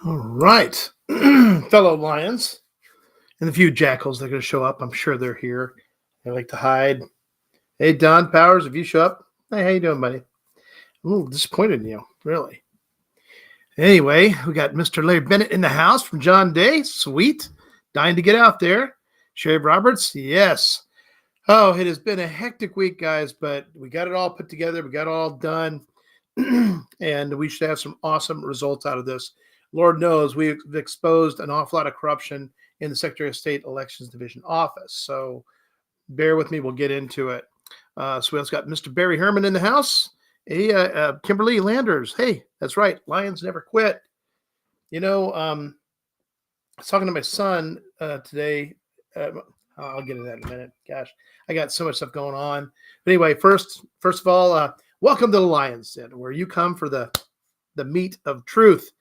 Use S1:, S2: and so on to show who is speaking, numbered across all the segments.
S1: All right, fellow lions and a few jackals that are going to show up. I'm sure they're here. They like to hide. Hey, Don Powers, if you show up, hey, how you doing, buddy? I'm a little disappointed in you, really. Anyway, we got Mr. Larry Bennett in the house from John Day. Sweet. Dying to get out there. Sherry Roberts, yes. Oh, it has been a hectic week, guys, but we got it all put together. We got it all done. And we should have some awesome results out of this. Lord knows we've exposed an awful lot of corruption in the Secretary of State Elections Division office. So bear with me. We'll get into it. So we also got Mr. Barry Herman in the house. Hey, Kimberly Landers. Hey, that's right. Lions never quit. You know, I was talking to my son today. I'll get into that in a minute. Gosh, I got so much stuff going on. But anyway, first of all, welcome to the Lions Den, where you come for the meat of truth.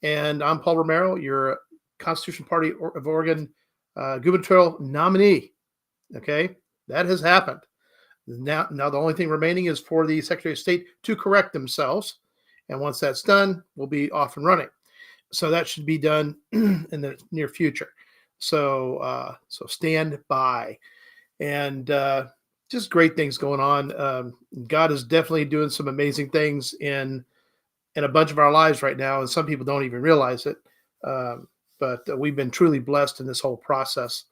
S1: And I'm Paul Romero, your Constitution Party of Oregon gubernatorial nominee. Okay, that has happened. Now the only thing remaining is for the Secretary of State to correct themselves. And once that's done, we'll be off and running. So that should be done in the near future. So stand by. And just great things going on. God is definitely doing some amazing things in a bunch of our lives right now. And some people don't even realize it. But we've been truly blessed in this whole process.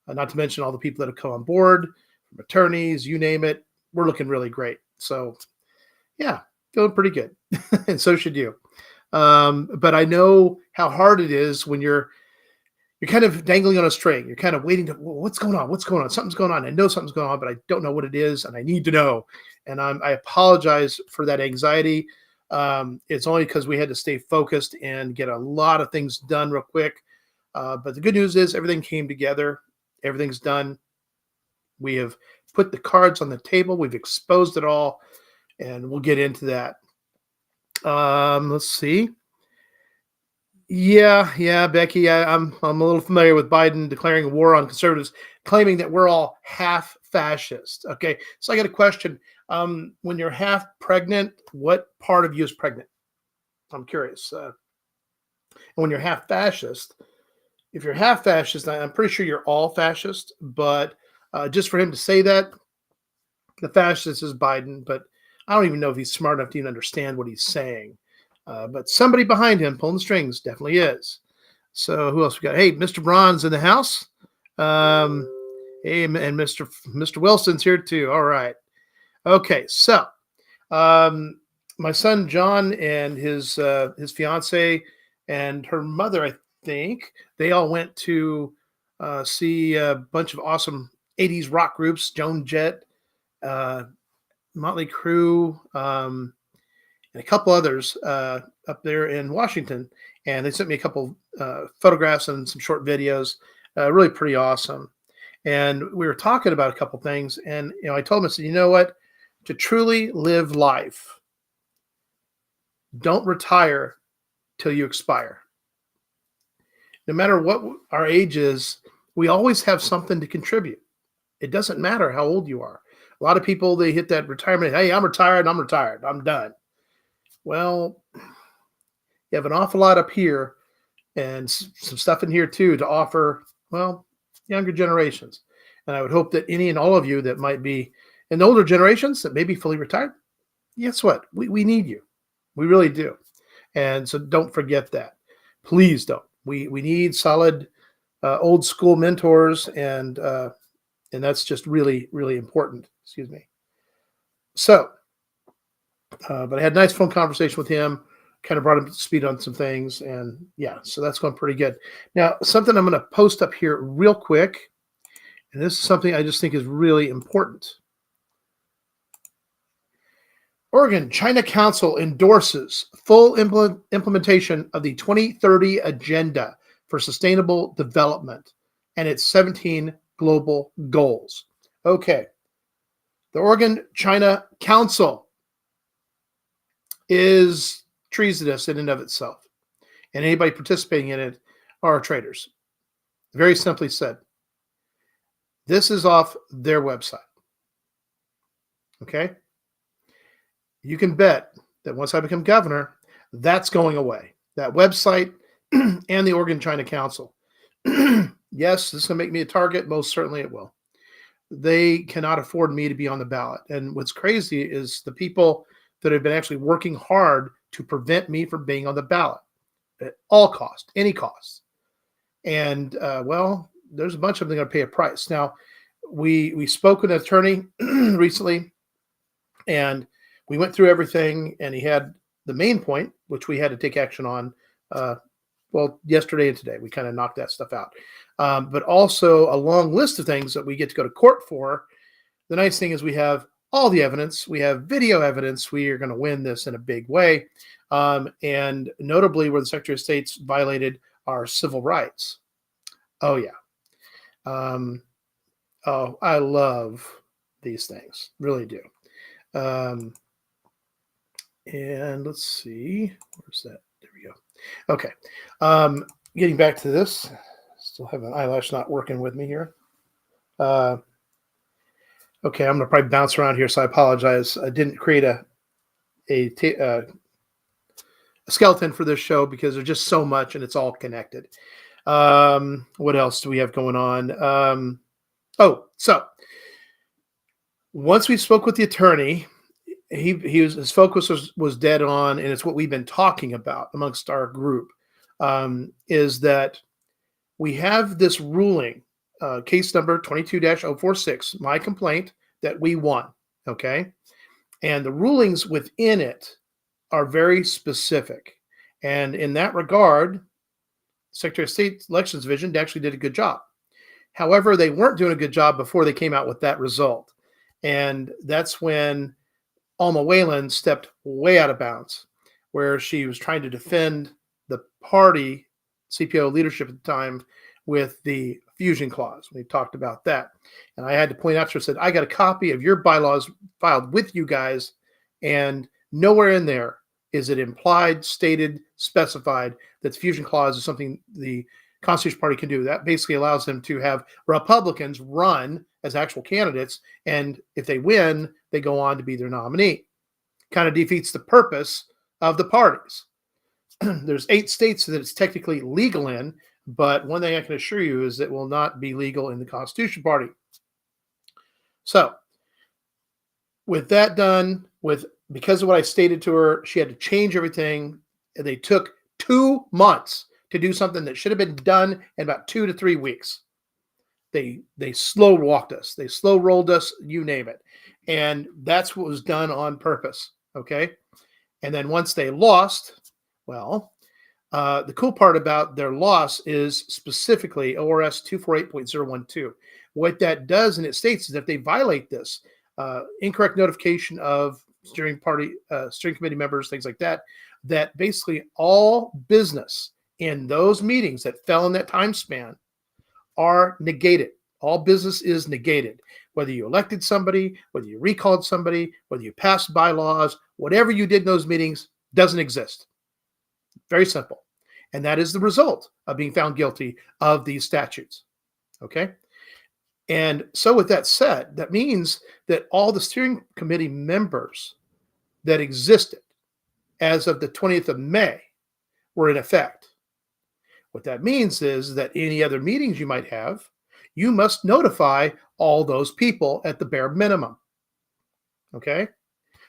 S1: Not to mention all the people that have come on board, from attorneys, you name it. We're looking really great. So, yeah, feeling pretty good. And so should you. But I know how hard it is when you're kind of dangling on a string. You're kind of waiting to, what's going on? What's going on? Something's going on. I know something's going on, but I don't know what it is, and I need to know. And I apologize for that anxiety. It's only because we had to stay focused and get a lot of things done real quick. But the good news is everything came together. Everything's done. We have put the cards on the table. We've exposed it all, and we'll get into that. Let's see. Yeah, Becky, I'm a little familiar with Biden declaring war on conservatives, claiming that we're all half fascist. Okay, so I got a question. When you're half pregnant, what part of you is pregnant? I'm curious. And when you're half fascist, if you're half fascist, I'm pretty sure you're all fascist, but just for him to say that, the fascist is Biden, but I don't even know if he's smart enough to even understand what he's saying. But somebody behind him pulling the strings definitely is. So who else we got? Hey, Mr. Braun's in the house. Hey, and Mr. Wilson's here too. All right. Okay, so my son John and his fiance and her mother, I think, they all went to see a bunch of awesome 80s rock groups, Joan Jett, Motley Crue, and a couple others up there in Washington. And they sent me a couple photographs and some short videos, really pretty awesome. And we were talking about a couple things. And, I told them, I said, you know what? To truly live life, don't retire till you expire. No matter what our age is, we always have something to contribute. It doesn't matter how old you are. A lot of people, they hit that retirement. Hey, I'm retired. I'm done. Well, you have an awful lot up here and some stuff in here too to offer, well, younger generations. And I would hope that any and all of you that might be in the older generations that may be fully retired, guess what? We need you. We really do. And so don't forget that. Please don't. We need solid old school mentors, and that's just really, really important. Excuse me. So, but I had a nice phone conversation with him, kind of brought him to speed on some things, and yeah, so that's going pretty good. Now, something I'm going to post up here real quick, and this is something I just think is really important. Oregon China Council endorses full implementation of the 2030 Agenda for Sustainable Development and its 17 global goals. Okay. The Oregon China Council is treasonous in and of itself, and anybody participating in it are traitors. Very simply said, this is off their website. Okay? You can bet that once I become governor, that's going away. That website and the Oregon China Council. Yes, this is going to make me a target. Most certainly it will. They cannot afford me to be on the ballot. And what's crazy is the people that have been actually working hard to prevent me from being on the ballot at all cost, any cost. And, well, there's a bunch of them going to pay a price. Now, we spoke with an attorney recently, and we went through everything, and he had the main point, which we had to take action on, well, yesterday and today. We kind of knocked that stuff out. But also a long list of things that we get to go to court for. The nice thing is we have all the evidence. We have video evidence. We are going to win this in a big way. And notably where the Secretary of State's violated our civil rights. Oh, yeah. Oh, I love these things. Really do. And let's see. Where's that? There we go. Okay. Getting back to this. Still have an eyelash not working with me here. Okay, I'm going to probably bounce around here, so I apologize. I didn't create a skeleton for this show because there's just so much and it's all connected. What else do we have going on? So once we spoke with the attorney, his focus was dead on, and it's what we've been talking about amongst our group, is that we have this ruling, case number 22-046, my complaint, that we won, okay? And the rulings within it are very specific. And in that regard, Secretary of State Elections Division actually did a good job. However, they weren't doing a good job before they came out with that result. And that's when Alma Whalen stepped way out of bounds, where she was trying to defend the party, CPO leadership at the time, with the fusion clause. We talked about that. And I had to point out to her, said, I got a copy of your bylaws filed with you guys, and nowhere in there is it implied, stated, specified that the fusion clause is something the Constitution Party can do. That basically allows them to have Republicans run as actual candidates, and if they win, they go on to be their nominee. Kind of defeats the purpose of the parties. There's 8 states that it's technically legal in, but one thing I can assure you is it will not be legal in the Constitution Party. So, with that done, because of what I stated to her, she had to change everything. And they took 2 months to do something that should have been done in about 2 to 3 weeks. They slow walked us. They slow rolled us, you name it. And that's what was done on purpose, okay? And then once they lost, well, the cool part about their loss is specifically ORS 248.012. What that does, and it states, is if they violate this, incorrect notification of steering committee members, things like that, that basically all business in those meetings that fell in that time span are negated. All business is negated. Whether you elected somebody, whether you recalled somebody, whether you passed bylaws, whatever you did in those meetings doesn't exist. Very simple. And that is the result of being found guilty of these statutes. Okay? And so with that said, that means that all the steering committee members that existed as of the 20th of May were in effect. What that means is that any other meetings you might have, you must notify all those people at the bare minimum. Okay?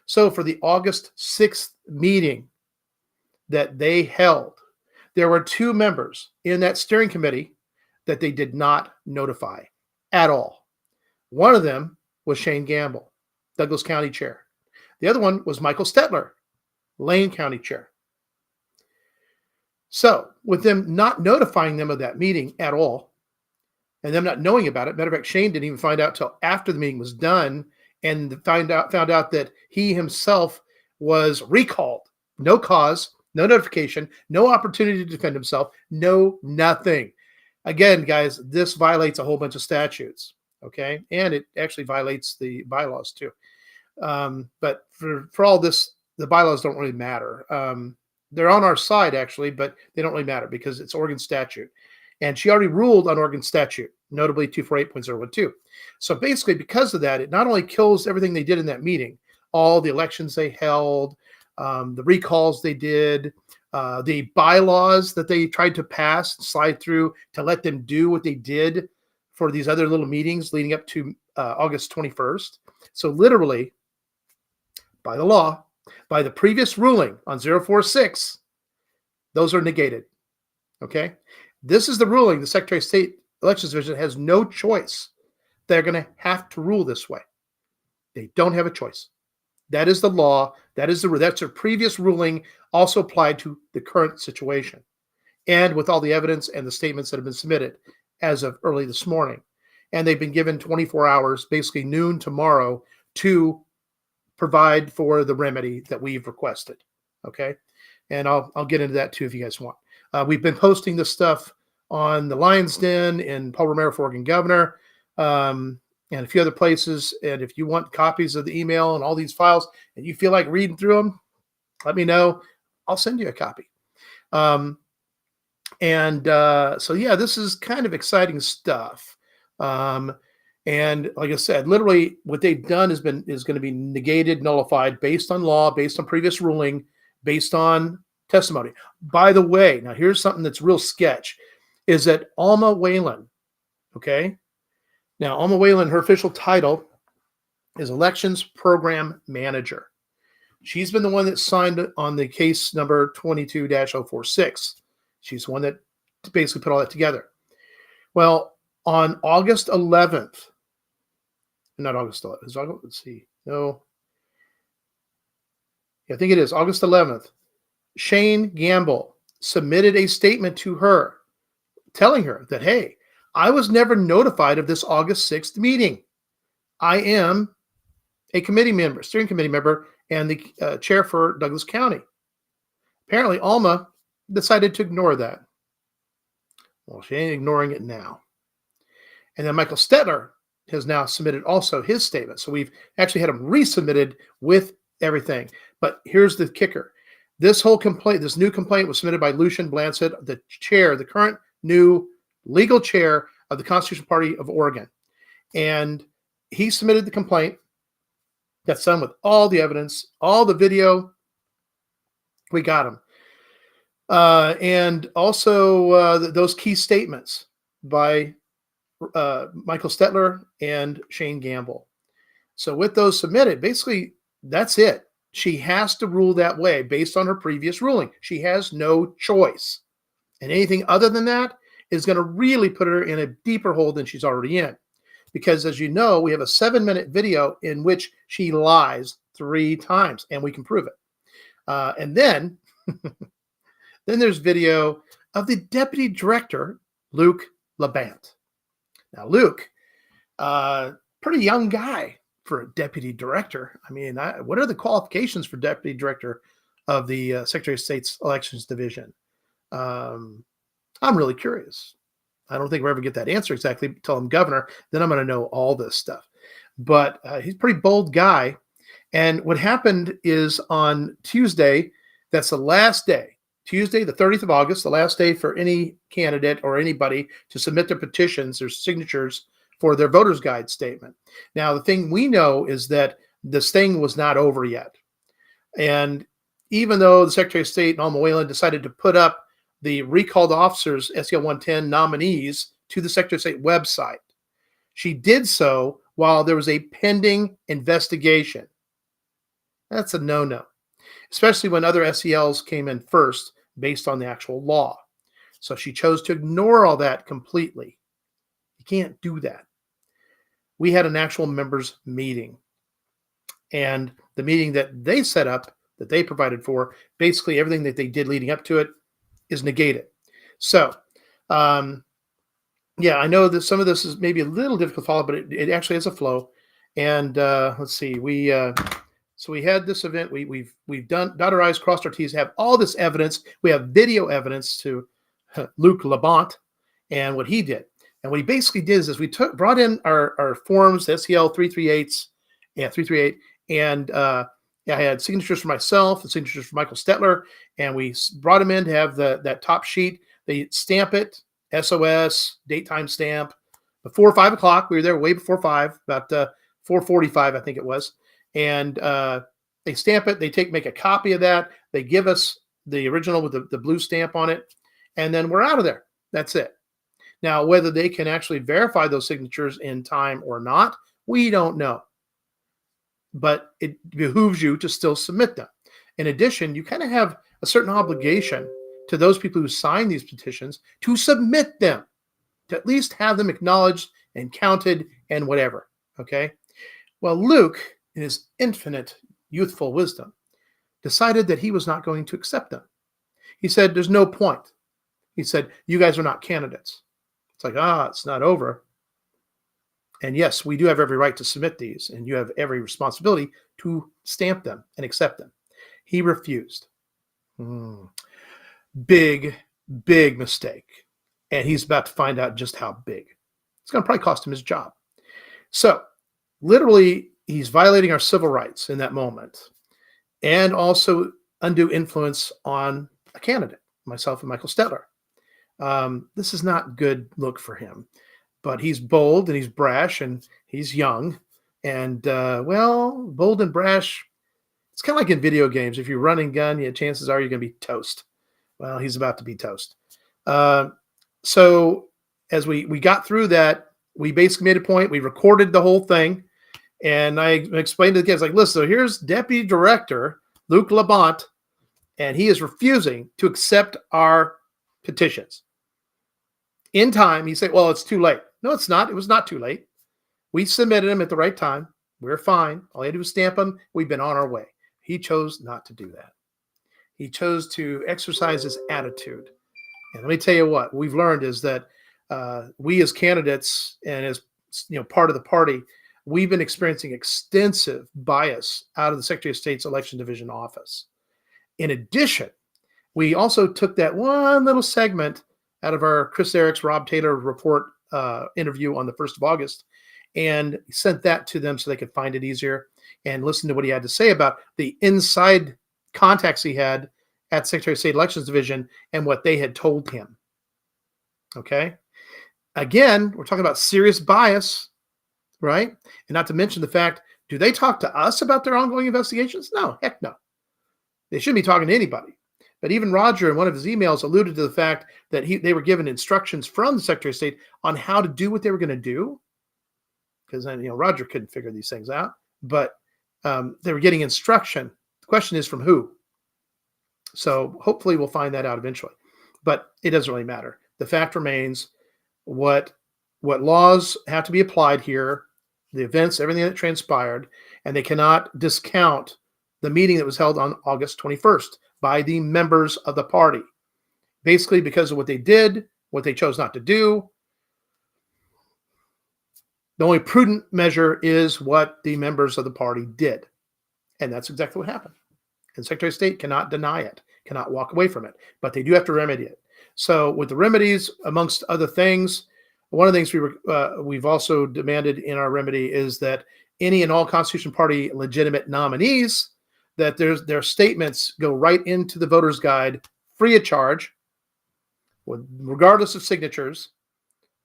S1: So for the August 6th meeting that they held, there were 2 members in that steering committee that they did not notify at all. One of them was Shane Gamble, Douglas County Chair. The other one was Michael Stetler, Lane County Chair. So with them not notifying them of that meeting at all, and them not knowing about it, matter of fact, Shane didn't even find out till after the meeting was done, and found out that he himself was recalled. No cause, no notification, no opportunity to defend himself, no nothing. Again, guys, this violates a whole bunch of statutes, okay? And it actually violates the bylaws too. But for all this, the bylaws don't really matter. They're on our side, actually, but they don't really matter because it's Oregon statute. And she already ruled on Oregon statute, notably 248.012. So basically, because of that, it not only kills everything they did in that meeting, all the elections they held, the recalls they did, the bylaws that they tried to pass, slide through to let them do what they did for these other little meetings leading up to August 21st. So literally, by the law, by the previous ruling on 046, those are negated. Okay? This is the ruling. The Secretary of State Elections Division has no choice. They're going to have to rule this way. They don't have a choice. That is the law. That's their previous ruling, also applied to the current situation. And with all the evidence and the statements that have been submitted as of early this morning. And they've been given 24 hours, basically noon tomorrow, to provide for the remedy that we've requested. Okay? And I'll get into that too if you guys want. We've been posting this stuff on the Lion's Den and Paul Romero for Oregon Governor, and a few other places. And if you want copies of the email and all these files and you feel like reading through them, let me know. I'll send you a copy. So yeah, this is kind of exciting stuff. And like I said, literally what they've done is going to be negated, nullified based on law, based on previous ruling, based on testimony. By the way, now here's something that's real sketch, is that Alma Whalen, okay? Now, Alma Whalen, her official title is Elections Program Manager. She's been the one that signed on the case number 22-046. She's the one that basically put all that together. Well, on August 11th, not August 11th, let's see, no. Yeah, I think it is August 11th. Shane Gamble submitted a statement to her telling her that, hey, I was never notified of this August 6th meeting. I am a committee member, steering committee member, and the chair for Douglas County. Apparently, Alma decided to ignore that. Well, she ain't ignoring it now. And then Michael Stetler has now submitted also his statement. So we've actually had him resubmitted with everything. But here's the kicker. This whole complaint, this new complaint was submitted by Lucian Blansett, the chair, the current new legal chair of the Constitutional Party of Oregon. And he submitted the complaint. That's done with all the evidence, all the video. We got him. And also those key statements by Michael Stetler and Shane Gamble. So with those submitted, basically, that's it. She has to rule that way based on her previous ruling. She has no choice. And anything other than that is going to really put her in a deeper hole than she's already in. Because as you know, we have a 7-minute video in which she lies 3 times, and we can prove it. And then, then there's video of the deputy director, Luke Labant. Now, Luke, pretty young guy for a deputy director. I mean, what are the qualifications for deputy director of the Secretary of State's Elections Division? I'm really curious. I don't think we'll ever get that answer exactly until I'm governor. Then I'm going to know all this stuff. But he's a pretty bold guy. And what happened is on Tuesday, that's the last day, Tuesday, the 30th of August, the last day for any candidate or anybody to submit their petitions, their signatures for their voter's guide statement. Now, the thing we know is that this thing was not over yet. And even though the Secretary of State and Alma Whalen decided to put up the recalled officers, SEL 110 nominees, to the Secretary of State website, she did so while there was a pending investigation. That's a no-no, especially when other SELs came in first based on the actual law. So she chose to ignore all that completely. You can't do that. We had an actual members meeting, and the meeting that they set up, that they provided for, basically everything that they did leading up to it is negated. So, yeah, I know that some of this is maybe a little difficult to follow, but it actually has a flow. And let's see, So we had this event. We've done dotted our I's, crossed our T's, have all this evidence. We have video evidence to Luc Labonte and what he did. And what he basically did is we brought in our forms, the SEL 338s, 338, and I had signatures for myself and signatures for Michael Stetler, and we brought him in to have that top sheet. They stamp it, SOS, date time stamp, before 5 o'clock. We were there way before 5, about 4:45, I think it was. And they stamp it. They make a copy of that. They give us the original with the blue stamp on it, and then we're out of there. That's it. Now, whether they can actually verify those signatures in time or not, we don't know. But it behooves you to still submit them. In addition, you kind of have a certain obligation to those people who sign these petitions to submit them, to at least have them acknowledged and counted and whatever. Okay? Well, Luke, in his infinite youthful wisdom, decided that he was not going to accept them. He said, there's no point. He said, you guys are not candidates. It's like, it's not over. And yes, we do have every right to submit these, and you have every responsibility to stamp them and accept them. He refused. Big, big mistake. And he's about to find out just how big. It's going to probably cost him his job. So, literally, he's violating our civil rights in that moment, and also undue influence on a candidate, myself and Michael Stetler. This is not good look for him, but he's bold and he's brash and he's young, and bold and brash. It's kind of like in video games. If you run and gun, chances are you're going to be toast. Well, he's about to be toast. So as we got through that, we basically made a point. We recorded the whole thing, and I explained to the kids, like, listen, so here's Deputy Director Luc Labonte, and he is refusing to accept our petitions. In time, he said, well, it's too late. No, it's not. It was not too late. We submitted them at the right time. We're fine. All he had to do was stamp them. We've been on our way. He chose not to do that. He chose to exercise his attitude. And let me tell you what we've learned is that we as candidates and as part of the party, we've been experiencing extensive bias out of the Secretary of State's Election Division office. In addition, we also took that one little segment out of our Chris Eriks, Rob Taylor report interview on the 1st of August and sent that to them so they could find it easier and listen to what he had to say about the inside contacts he had at Secretary of State Elections Division and what they had told him. Okay? Again, we're talking about serious bias, right? And not to mention the fact, do they talk to us about their ongoing investigations? No, heck no. They shouldn't be talking to anybody. But even Roger, in one of his emails, alluded to the fact that they were given instructions from the Secretary of State on how to do what they were going to do. Because Roger couldn't figure these things out. But they were getting instruction. The question is from who? So hopefully we'll find that out eventually. But it doesn't really matter. The fact remains what laws have to be applied here, the events, everything that transpired, and they cannot discount the meeting that was held on August 21st by the members of the party. Basically because of what they did, what they chose not to do. The only prudent measure is what the members of the party did. And that's exactly what happened. And Secretary of State cannot deny it, cannot walk away from it, but they do have to remedy it. So with the remedies, amongst other things, one of the things we've also demanded in our remedy is that any and all Constitution Party legitimate nominees, that their statements go right into the voter's guide free of charge, regardless of signatures.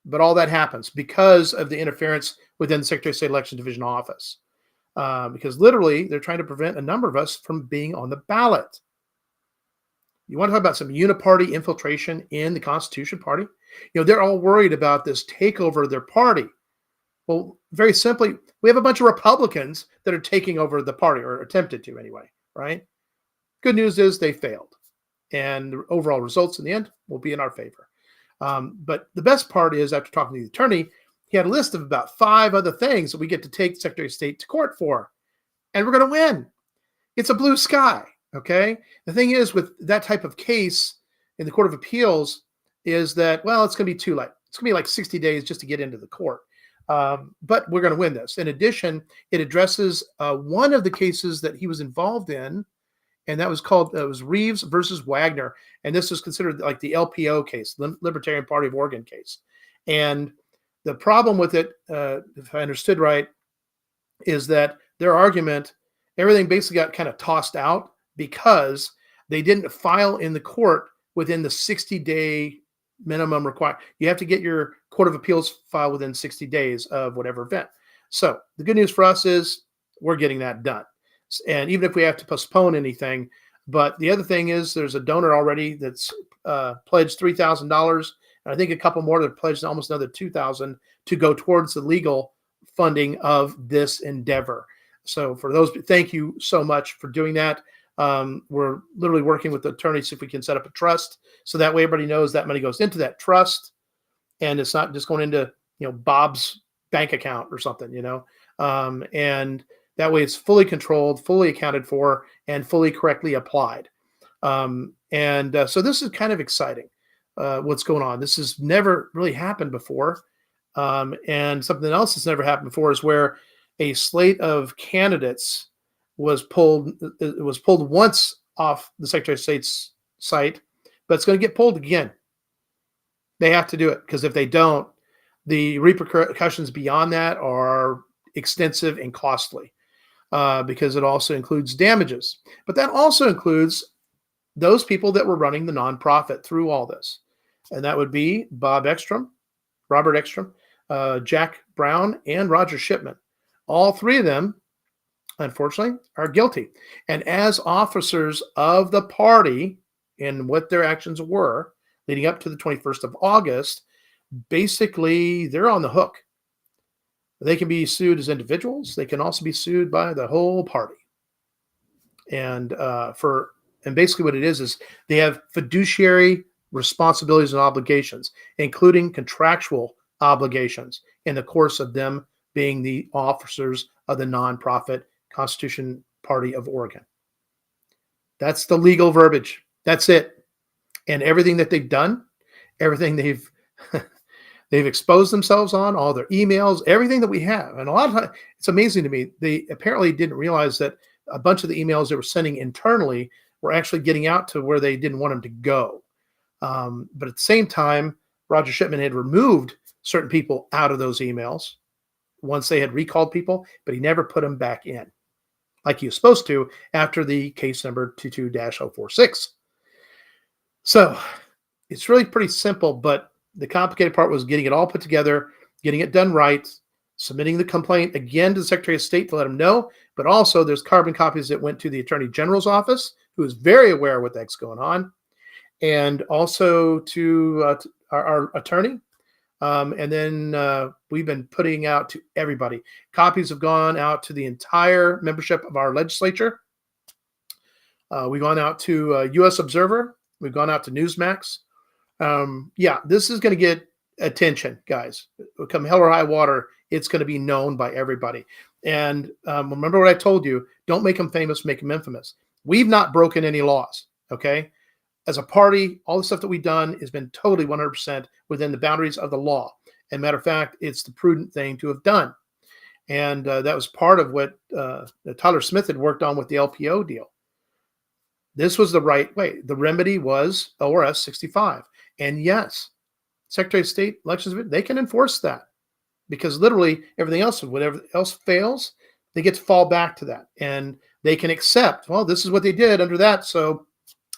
S1: But all that happens because of the interference within the Secretary of State Election Division office. Because literally, they're trying to prevent a number of us from being on the ballot. You want to talk about some uniparty infiltration in the Constitution Party? They're all worried about this takeover of their party. Well, very simply, we have a bunch of Republicans that are taking over the party, or attempted to anyway, right? Good news is they failed. And the overall results in the end will be in our favor. But the best part is, after talking to the attorney, he had a list of about 5 other things that we get to take the Secretary of State to court for. And we're going to win. It's a blue sky, okay? The thing is, with that type of case in the Court of Appeals is that, well, it's going to be too late. It's going to be like 60 days just to get into the court. But we're going to win this. In addition, it addresses one of the cases that he was involved in, and that was called, it was Reeves versus Wagner. And this is considered like the LPO case, Libertarian Party of Oregon case. And the problem with it, if I understood right, is that their argument, everything basically got kind of tossed out because they didn't file in the court within the 60-day minimum required. You have to get your Court of Appeals file within 60 days of whatever event. So the good news for us is we're getting that done. And even if we have to postpone anything, but the other thing is there's a donor already that's pledged $3,000. And I think a couple more that pledged almost another $2,000 to go towards the legal funding of this endeavor. So for those, thank you so much for doing that. We're literally working with the attorneys if we can set up a trust, so that way everybody knows that money goes into that trust, and it's not just going into Bob's bank account or something, and that way it's fully controlled, fully accounted for, and fully correctly applied. So this is kind of exciting. What's going on? This has never really happened before, and something else that's never happened before is where a slate of candidates was pulled. It was pulled once off the Secretary of State's site, but it's going to get pulled again. They have to do it, because if they don't, the repercussions beyond that are extensive and costly, because it also includes damages. But that also includes those people that were running the nonprofit through all this, and that would be Bob Ekstrom, Robert Ekstrom, Jack Brown, and Roger Shipman. All three of them, unfortunately, are guilty. And as officers of the party and what their actions were leading up to the 21st of August, basically they're on the hook. They can be sued as individuals. They can also be sued by the whole party. And basically what it is they have fiduciary responsibilities and obligations, including contractual obligations in the course of them being the officers of the nonprofit Constitution Party of Oregon. That's the legal verbiage. That's it. And everything that they've done, everything they've exposed themselves on, all their emails, everything that we have. And a lot of times, it's amazing to me, they apparently didn't realize that a bunch of the emails they were sending internally were actually getting out to where they didn't want them to go. But at the same time, Roger Shipman had removed certain people out of those emails once they had recalled people, but he never put them back in like he was supposed to after the case number 22-046. So it's really pretty simple, but the complicated part was getting it all put together, getting it done right, submitting the complaint again to the Secretary of State to let him know. But also there's carbon copies that went to the Attorney General's office, who is very aware of what the heck's going on, and also to our attorney. And then we've been putting out to everybody. Copies have gone out to the entire membership of our legislature. We've gone out to U.S. Observer. We've gone out to Newsmax. This is going to get attention, guys. Come hell or high water, it's going to be known by everybody. And remember what I told you, don't make them famous, make them infamous. We've not broken any laws, okay? As a party, all the stuff that we've done has been totally 100% within the boundaries of the law. And matter of fact, it's the prudent thing to have done. And that was part of what Tyler Smith had worked on with the LPO deal. This was the right way. The remedy was ORS 65. And yes, Secretary of State elections, they can enforce that, because literally everything else, whatever else fails, they get to fall back to that. And they can accept, well, this is what they did under that. So,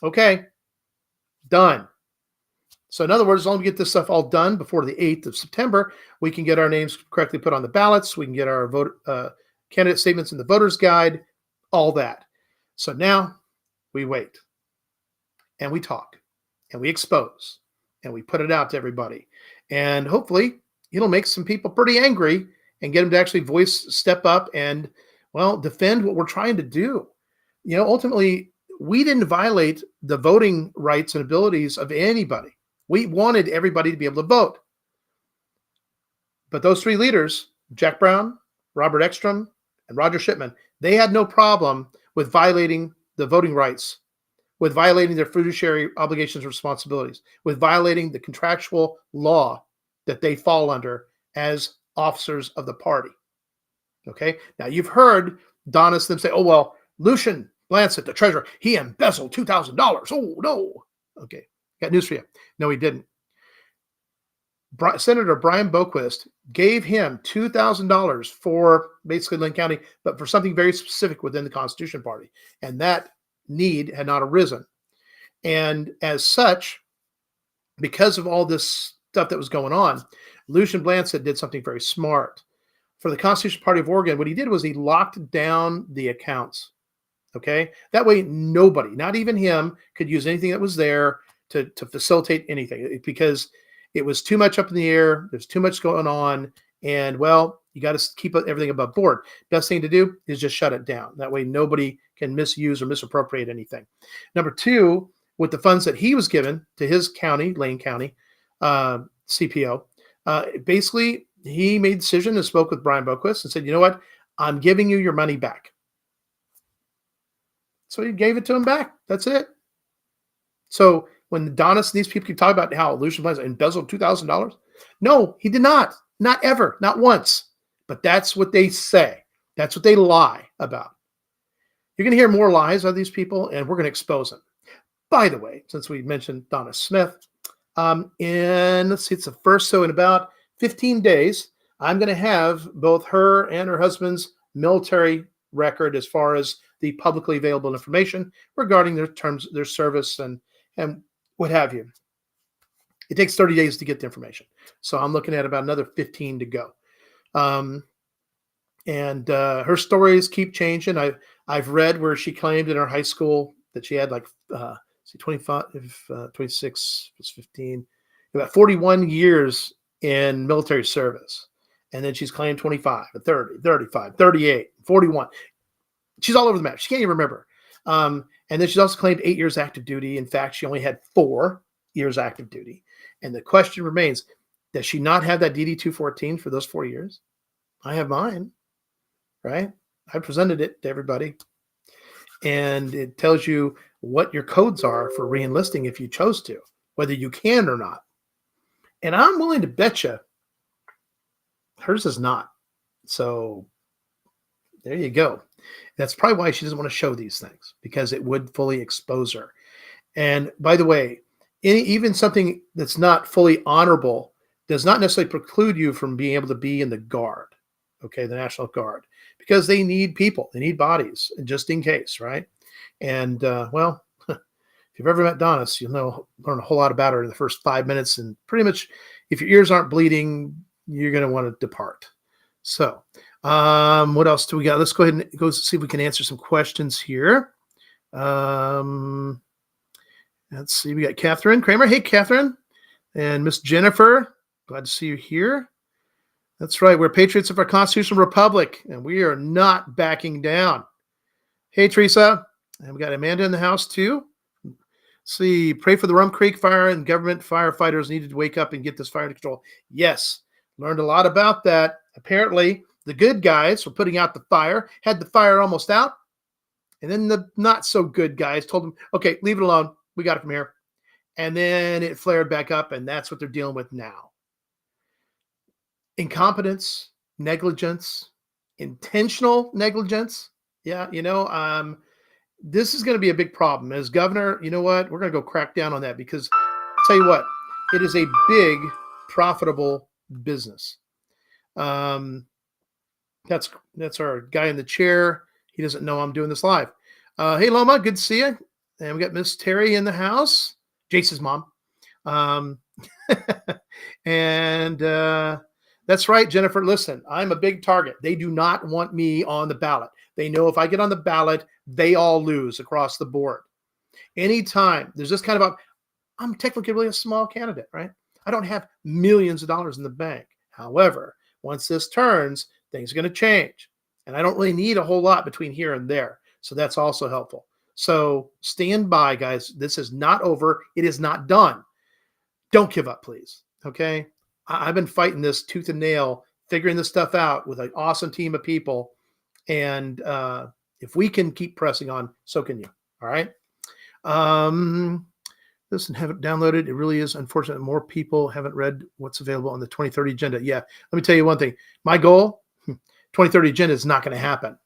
S1: okay, done. So in other words, as long as we get this stuff all done before the 8th of September, we can get our names correctly put on the ballots. We can get our candidate statements in the voter's guide, all that. So now we wait and we talk and we expose and we put it out to everybody. And hopefully it'll make some people pretty angry and get them to actually step up and, well, defend what we're trying to do. Ultimately, we didn't violate the voting rights and abilities of anybody. We wanted everybody to be able to vote. But those three leaders, Jack Brown, Robert Ekstrom, and Roger Shipman, they had no problem with violating the voting rights, with violating their fiduciary obligations and responsibilities, with violating the contractual law that they fall under as officers of the party. Okay. Now you've heard Donis them say, "Oh well, Lucian Blancett, the treasurer, he embezzled $2,000. Oh no." Okay, got news for you. No, he didn't. Senator Brian Boquist gave him $2,000 for basically Linn County, but for something very specific within the Constitution Party, and that need had not arisen. And as such, because of all this stuff that was going on, Lucian Blancett did something very smart. For the Constitution Party of Oregon, what he did was he locked down the accounts. Okay, that way nobody, not even him, could use anything that was there to facilitate anything, because it was too much up in the air. There's too much going on, and well, you got to keep everything above board. Best thing to do is just shut it down. That way nobody can misuse or misappropriate anything. Number two, with the funds that he was given to his county, Lane County, CPO, basically he made a decision and spoke with Brian Boquist and said, "You know what? I'm giving you your money back." So he gave it to him back. That's it. So when Donis and these people keep talking about how Lucian Blancett embezzled $2,000, no, he did not. Not ever. Not once. But that's what they say. That's what they lie about. You're going to hear more lies of these people, and we're going to expose them. By the way, since we mentioned Donna Smith, let's see, it's the first, so in about 15 days, I'm going to have both her and her husband's military record as far as the publicly available information regarding their terms, their service, and what have you. It takes 30 days to get the information. So I'm looking at about another 15 to go. Her stories keep changing. I've read where she claimed in her high school that she had like 25, 26, 15, about 41 years in military service. And then she's claimed 25, 30, 35, 38, 41. She's all over the map. She can't even remember. And then she's also claimed 8 years active duty. In fact, she only had 4 years active duty. And the question remains, does she not have that DD-214 for those 4 years? I have mine, right? I presented it to everybody. And it tells you what your codes are for reenlisting if you chose to, whether you can or not. And I'm willing to bet you hers is not. So there you go. That's probably why she doesn't want to show these things, because it would fully expose her. And by the way, even something that's not fully honorable does not necessarily preclude you from being able to be in the Guard, okay, the National Guard, because they need people, they need bodies, just in case, right? And well, if you've ever met Donis, you'll learn a whole lot about her in the first 5 minutes, and pretty much, if your ears aren't bleeding, you're going to want to depart. So, what else do we got? Let's go ahead and go see if we can answer some questions here. Let's see. We got Catherine Kramer. Hey, Catherine. And Miss Jennifer. Glad to see you here. That's right. We're patriots of our constitutional republic, and we are not backing down. Hey, Teresa. And we got Amanda in the house, too. Let's see. Pray for the Rum Creek fire, and government firefighters needed to wake up and get this fire under control. Yes. Learned a lot about that. Apparently, the good guys were putting out the fire, had the fire almost out, and then the not so good guys told them, okay, leave it alone. We got it from here. And then it flared back up, and that's what they're dealing with now. Incompetence, negligence, intentional negligence. Yeah, this is going to be a big problem. As governor, you know what? We're going to go crack down on that, because I'll tell you what, it is a big, profitable business. That's our guy in the chair. He doesn't know I'm doing this live. Hey, Loma, good to see you. And we got Miss Terry in the house, Jace's mom. And that's right, Jennifer. Listen, I'm a big target. They do not want me on the ballot. They know if I get on the ballot, they all lose across the board. Anytime there's this kind of I'm technically really a small candidate, right? I don't have millions of dollars in the bank. However, once this turns, things are going to change. And I don't really need a whole lot between here and there. So that's also helpful. So stand by, guys. This is not over. It is not done. Don't give up, please. Okay? I've been fighting this tooth and nail, figuring this stuff out with an awesome team of people. And if we can keep pressing on, so can you. All right? Listen, have it downloaded. It really is unfortunate more people haven't read what's available on the 2030 agenda. Yeah, let me tell you one thing. My goal, 2030 agenda is not going to happen.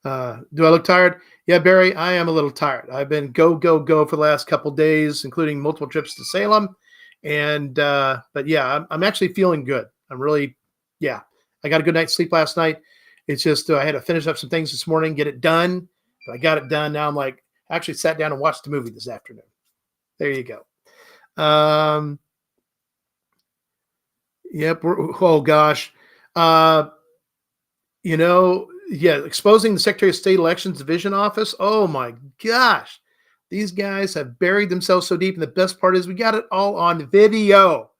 S1: Do I look tired? Yeah, Barry, I am a little tired. I've been go, go, go for the last couple days, including multiple trips to Salem. And, but yeah, I'm actually feeling good. I'm really, yeah, I got a good night's sleep last night. It's just, I had to finish up some things this morning, get it done. But I got it done. Now I'm like, I actually sat down and watched the movie this afternoon. There you go. Yep. Oh gosh. Yeah, exposing the Secretary of State Elections Division Office. Oh my gosh. These guys have buried themselves so deep. And the best part is we got it all on video.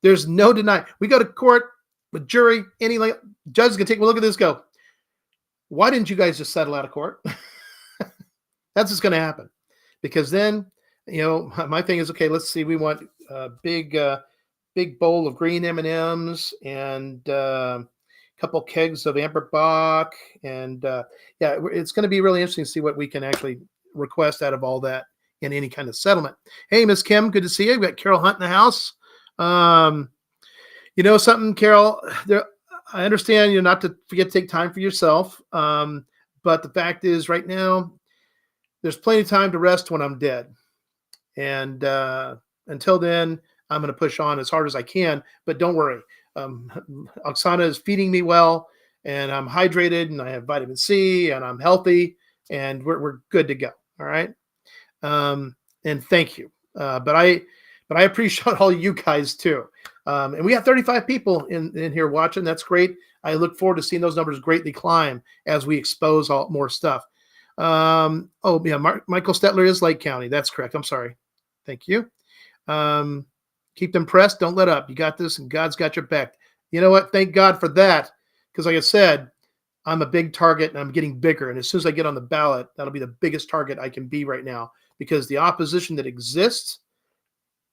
S1: There's no denying. We go to court with jury, any judge is going to take a look at this, go, why didn't you guys just settle out of court? That's what's going to happen. Because then, my thing is, okay, let's see. We want a big bowl of green M&Ms and a couple kegs of Amber Bock. And yeah, it's going to be really interesting to see what we can actually request out of all that in any kind of settlement. Hey, Miss Kim, good to see you. We've got Carol Hunt in the house. You know something, Carol, I understand you're not to forget to take time for yourself. But the fact is right now, there's plenty of time to rest when I'm dead. And until then, I'm going to push on as hard as I can. But don't worry. Oksana is feeding me well, and I'm hydrated, and I have vitamin C, and I'm healthy, and we're good to go. All right. And thank you. But I appreciate all you guys too. And we have 35 people in here watching. That's great. I look forward to seeing those numbers greatly climb as we expose more stuff. Oh yeah, Michael Stetler is Lake County. That's correct. I'm sorry. Thank you. Keep them pressed. Don't let up. You got this, and God's got your back. You know what? Thank God for that. Because like I said, I'm a big target, and I'm getting bigger. And as soon as I get on the ballot, that'll be the biggest target I can be right now. Because the opposition that exists,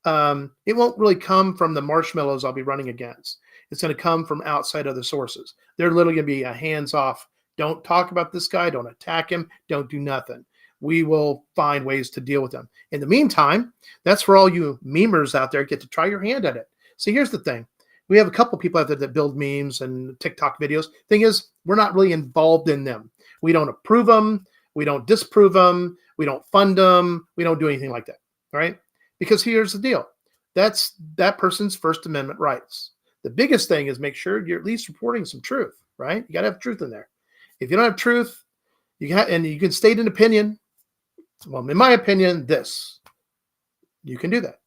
S1: it won't really come from the marshmallows I'll be running against. It's going to come from outside other sources. They're literally going to be a hands-off. Don't talk about this guy. Don't attack him. Don't do nothing. We will find ways to deal with them. In the meantime, that's for all you memers out there, get to try your hand at it. See, here's the thing. We have a couple people out there that build memes and TikTok videos. Thing is, we're not really involved in them. We don't approve them. We don't disprove them. We don't fund them. We don't do anything like that, right? Because here's the deal. That's that person's First Amendment rights. The biggest thing is make sure you're at least reporting some truth, right? You got to have truth in there. If you don't have truth, and you can state an opinion. Well, in my opinion, this. You can do that.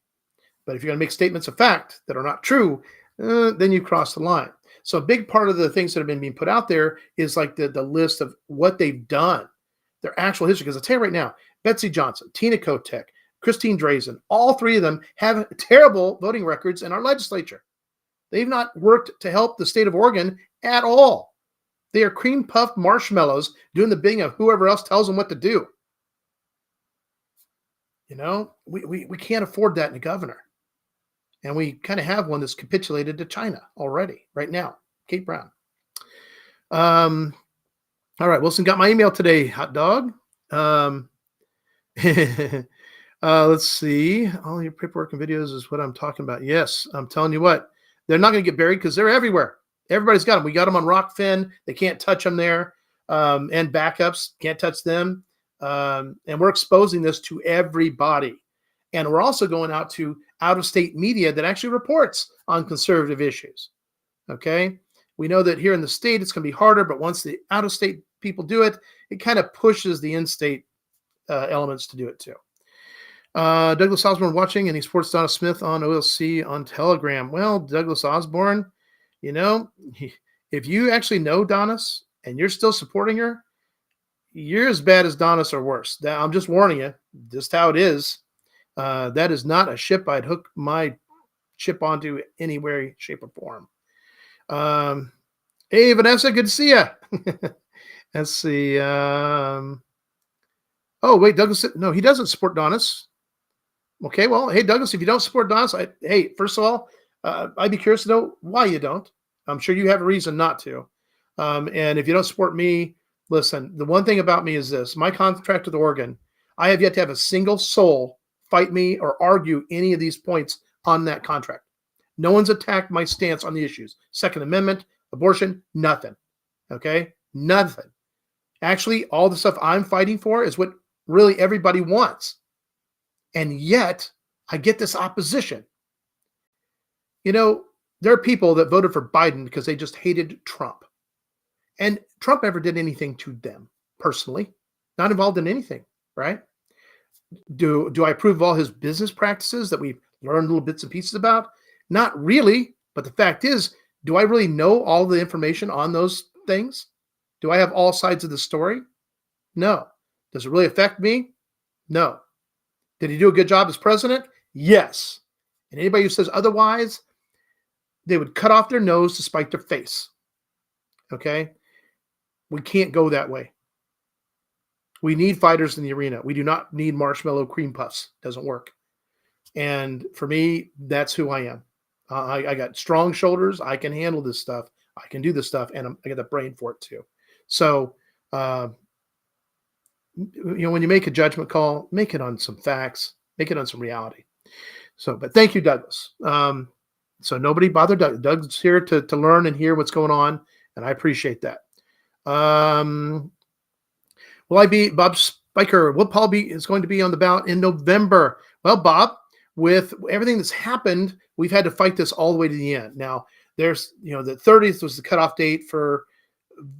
S1: But if you're going to make statements of fact that are not true, then you cross the line. So a big part of the things that have been being put out there is like the list of what they've done, their actual history. Because I'll tell you right now, Betsy Johnson, Tina Kotek, Christine Drazen, all three of them have terrible voting records in our legislature. They've not worked to help the state of Oregon at all. They are cream puffed marshmallows doing the bidding of whoever else tells them what to do. We can't afford that in a governor. And we kind of have one that's capitulated to China already right now. Kate Brown. All right. Wilson got my email today, hot dog. Let's see. All your paperwork and videos is what I'm talking about. Yes, I'm telling you what. They're not going to get buried because they're everywhere. Everybody's got them. We got them on Rockfin. They can't touch them there. And backups, can't touch them. And we're exposing this to everybody. And we're also going out to out-of-state media that actually reports on conservative issues. Okay? We know that here in the state, it's going to be harder, but once the out-of-state people do it, it kind of pushes the in-state elements to do it too. Douglas Osborne watching, and he supports Donna Smith on OLC on Telegram. Well, Douglas Osborne, if you actually know Donna's and you're still supporting her, you're as bad as Donna's or worse. I'm just warning you, just how it is. That is not a ship I'd hook my ship onto any way, shape, or form. Hey, Vanessa, good to see you. Let's see. Oh, wait, Douglas. No, he doesn't support Donna's. Okay, well, hey, Douglas, if you don't support Donna's, hey, first of all, I'd be curious to know why you don't. I'm sure you have a reason not to. And if you don't support me, listen, the one thing about me is this. My contract with Oregon, I have yet to have a single soul fight me or argue any of these points on that contract. No one's attacked my stance on the issues. Second Amendment, abortion, nothing. Okay? Nothing. Actually, all the stuff I'm fighting for is what really everybody wants. And yet, I get this opposition. You know, there are people that voted for Biden because they just hated Trump. And Trump never did anything to them personally, not involved in anything, right? Do I approve of all his business practices that we've learned little bits and pieces about? Not really. But the fact is, do I really know all the information on those things? Do I have all sides of the story? No. Does it really affect me? No. Did he do a good job as president? Yes. And anybody who says otherwise, they would cut off their nose to spite their face. Okay? We can't go that way. We need fighters in the arena. We do not need marshmallow cream puffs. Doesn't work. And for me, that's who I am. I got strong shoulders. I can handle this stuff. I can do this stuff, and I got the brain for it too. So, when you make a judgment call, make it on some facts, make it on some reality. So, but thank you, Douglas. So nobody bother Doug. Doug's here to learn and hear what's going on, and I appreciate that. Will I be Bob Spiker? Will Paul is going to be on the ballot in November? Well, Bob, with everything that's happened, we've had to fight this all the way to the end. Now, there's, the 30th was the cutoff date for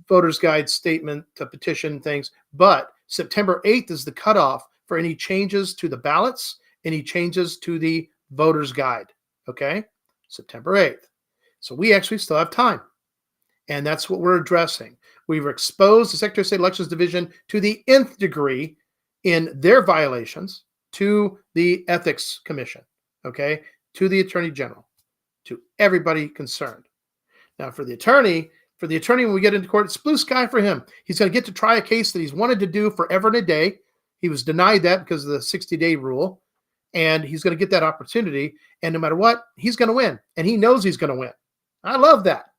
S1: voters' guide statement to petition things, but September 8th is the cutoff for any changes to the ballots, any changes to the voters' guide. Okay, September 8th. So we actually still have time, and that's what we're addressing. We've exposed the Secretary of State Elections Division to the nth degree in their violations to the Ethics Commission, okay, to the Attorney General, to everybody concerned. Now, for the attorney, when we get into court, it's blue sky for him. He's going to get to try a case that he's wanted to do forever and a day. He was denied that because of the 60-day rule, and he's going to get that opportunity. And no matter what, he's going to win, and he knows he's going to win. I love that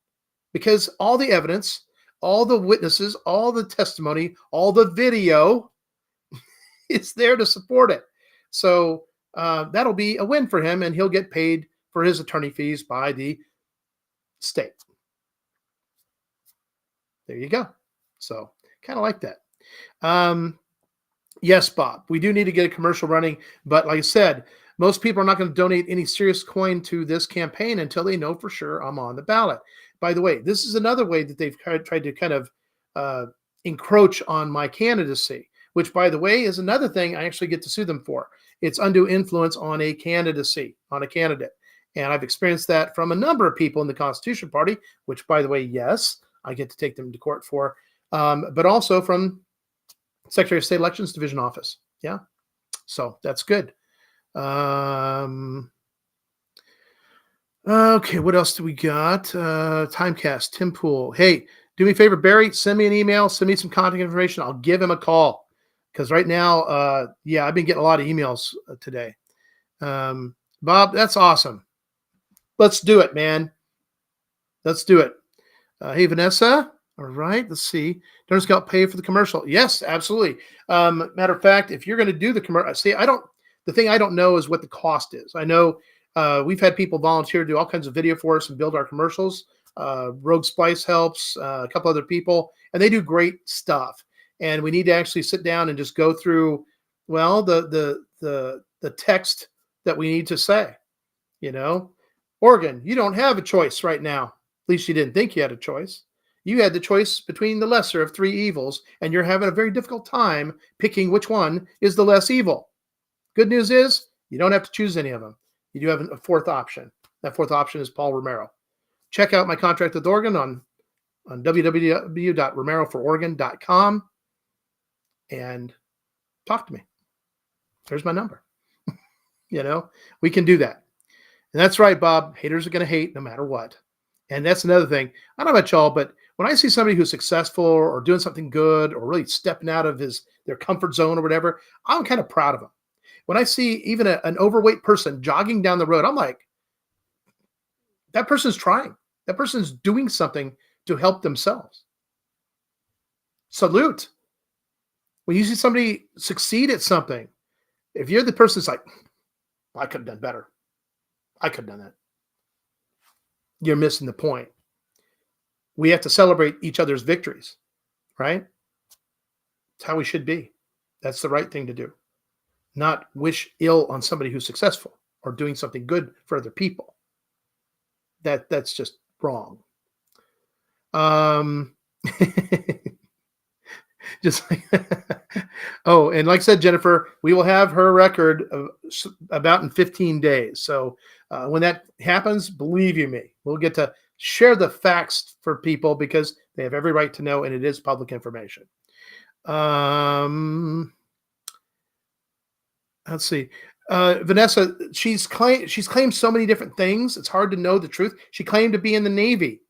S1: because all the evidence, all the witnesses, all the testimony, all the video is there to support it. So that'll be a win for him, and he'll get paid for his attorney fees by the state. There you go. So kind of like that. Yes, Bob, we do need to get a commercial running. But like I said, most people are not going to donate any serious coin to this campaign until they know for sure I'm on the ballot. By the way, this is another way that they've tried to kind of encroach on my candidacy, which, by the way, is another thing I actually get to sue them for. It's undue influence on a candidacy, on a candidate. And I've experienced that from a number of people in the Constitution Party, which, by the way, yes, I get to take them to court for, but also from Secretary of State Elections Division office. Yeah. So that's good. Okay, what else do we got? Timecast, Tim Pool. Hey, do me a favor, Barry, send me an email, send me some contact information. I'll give him a call. Because right now, I've been getting a lot of emails today. Bob, that's awesome. Let's do it, man. Let's do it. Hey, Vanessa. All right, let's see. Don't Scout pay for the commercial. Yes, absolutely. Matter of fact, if you're going to do the commercial, the thing I don't know is what the cost is. I know we've had people volunteer to do all kinds of video for us and build our commercials. Rogue Splice helps, a couple other people, and they do great stuff. And we need to actually sit down and just go through, well, the text that we need to say. Oregon, you don't have a choice right now. At least you didn't think you had a choice. You had the choice between the lesser of three evils, and you're having a very difficult time picking which one is the less evil. Good news is you don't have to choose any of them. You do have a fourth option. That fourth option is Paul Romero. Check out my contract with Oregon on www.romerofororegon.com and talk to me. There's my number. We can do that. And that's right, Bob. Haters are going to hate no matter what. And that's another thing. I don't know about y'all, but when I see somebody who's successful or doing something good or really stepping out of their comfort zone or whatever, I'm kind of proud of them. When I see even an overweight person jogging down the road, I'm like, that person's trying. That person's doing something to help themselves. Salute. When you see somebody succeed at something, If you're the person that's like, I could have done better, I could have done that, you're missing the point. We have to celebrate each other's victories, right? It's how we should be. That's the right thing to do. Not wish ill on somebody who's successful or doing something good for other people. That's just wrong. Just like oh, and like I said, Jennifer, we will have her record of about in 15 days. So when that happens, believe you me, we'll get to share the facts for people because they have every right to know, and it is public information. Let's see. Vanessa, she's claimed so many different things. It's hard to know the truth. She claimed to be in the Navy.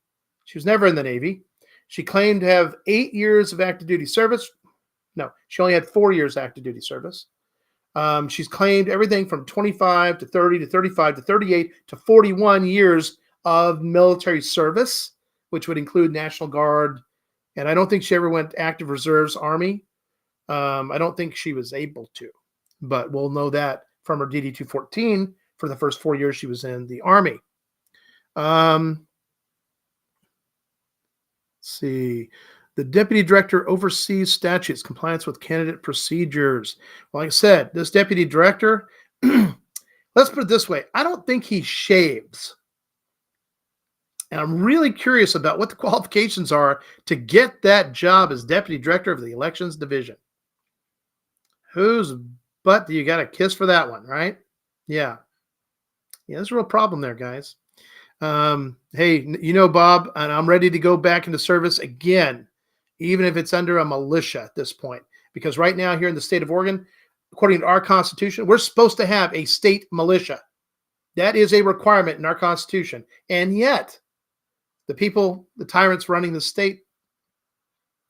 S1: She was never in the Navy. She claimed to have 8 years of active duty service. No, she only had 4 years active duty service. She's claimed everything from 25 to 30 to 35 to 38 to 41 years of military service, which would include National Guard. And I don't think she ever went active reserves Army. I don't think she was able to, but we'll know that from her DD-214 for the first 4 years she was in the Army. Let's see. The deputy director oversees statutes, compliance with candidate procedures. Well, like I said, this deputy director, let's put it this way. I don't think he shaves. And I'm really curious about what the qualifications are to get that job as deputy director of the elections division. Whose butt do you got to kiss for that one, right? Yeah. Yeah, there's a real problem there, guys. Hey, Bob, and I'm ready to go back into service again, even if it's under a militia at this point. Because right now here in the state of Oregon, according to our Constitution, we're supposed to have a state militia. That is a requirement in our Constitution. And yet, the people, the tyrants running the state,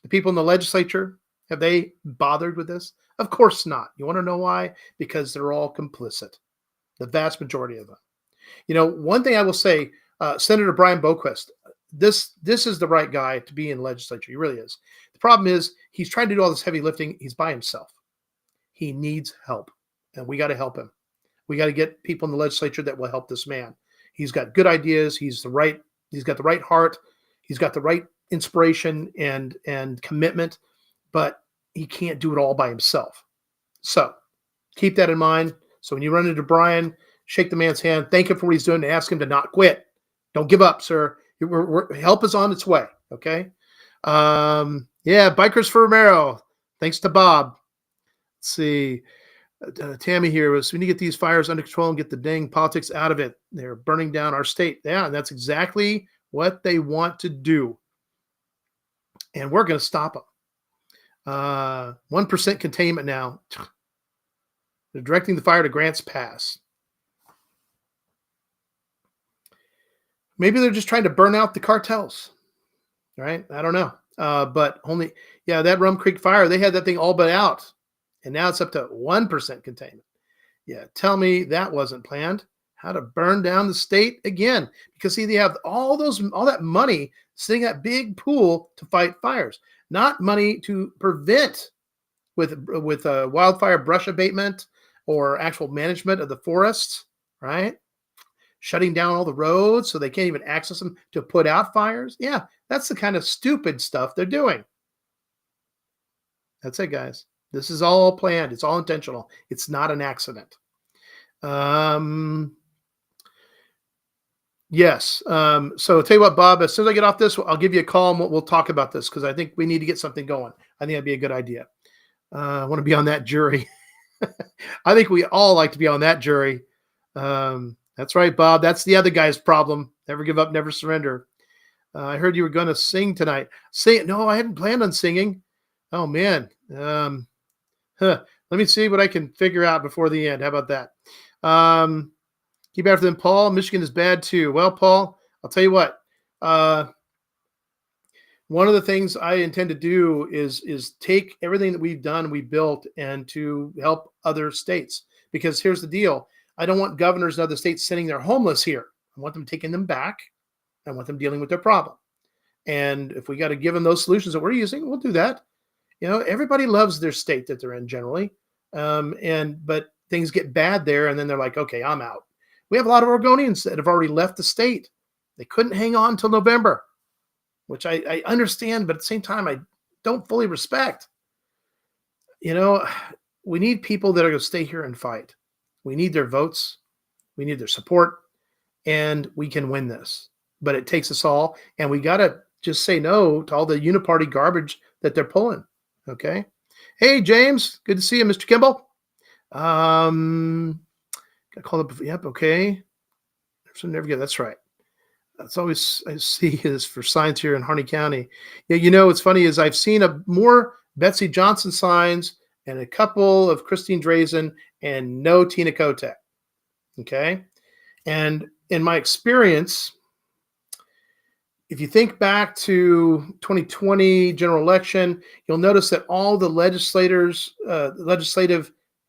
S1: the people in the legislature, have they bothered with this? Of course not. You want to know why? Because they're all complicit. The vast majority of them. One thing I will say, Senator Brian Boquist, this is the right guy to be in the legislature. He really is. The problem is he's trying to do all this heavy lifting. He's by himself. He needs help, and we got to help him. We got to get people in the legislature that will help this man. He's got good ideas. He's got the right heart. He's got the right inspiration and commitment, but he can't do it all by himself. So keep that in mind. So when you run into Brian, shake the man's hand, thank him for what he's doing, and ask him to not quit. Don't give up, sir. Help is on its way. Okay. Yeah. Bikers for Romero. Thanks to Bob. Let's see. Tammy here was, we need to get these fires under control and get the dang politics out of it. They're burning down our state. Yeah. And that's exactly what they want to do. And we're going to stop them. 1% containment now. They're directing the fire to Grants Pass. Maybe they're just trying to burn out the cartels, right? I don't know. But only, that Rum Creek fire, they had that thing all but out. And now it's up to 1% containment. Yeah, tell me that wasn't planned. How to burn down the state again. Because see, they have all that money sitting in that big pool to fight fires. Not money to prevent with wildfire brush abatement or actual management of the forests, right? Shutting down all the roads so they can't even access them to put out fires. Yeah, that's the kind of stupid stuff they're doing. That's it, guys. This is all planned. It's all intentional. It's not an accident. Yes. So I'll tell you what, Bob, as soon as I get off this, I'll give you a call and we'll talk about this because I think we need to get something going. I think that'd be a good idea. I want to be on that jury. I think we all like to be on that jury. That's right, Bob. That's the other guy's problem. Never give up, never surrender. I heard you were going to sing tonight. No, I hadn't planned on singing. Oh, man. Let me see what I can figure out before the end. How about that? Keep after them, Paul. Michigan is bad, too. Well, Paul, I'll tell you what. One of the things I intend to do is take everything that we've done, we built, and to help other states. Because here's the deal. I don't want governors in other states sitting there homeless here. I want them taking them back. I want them dealing with their problem. And if we got to give them those solutions that we're using, we'll do that. Everybody loves their state that they're in generally. But things get bad there, and then they're like, okay, I'm out. We have a lot of Oregonians that have already left the state. They couldn't hang on until November, which I understand, but at the same time, I don't fully respect. We need people that are going to stay here and fight. We need their votes. We need their support, and we can win this. But it takes us all, and we got to just say no to all the uniparty garbage that they're pulling. Okay. Hey, James. Good to see you, Mr. Kimball. Got called up. Yep. Okay. So never get. That's right. That's always I see is for signs here in Harney County. Yeah. What's funny is I've seen more Betsy Johnson signs and a couple of Christine Drazen and no Tina Kotek. Okay. And in my experience, if you think back to 2020 general election, you'll notice that all the legislative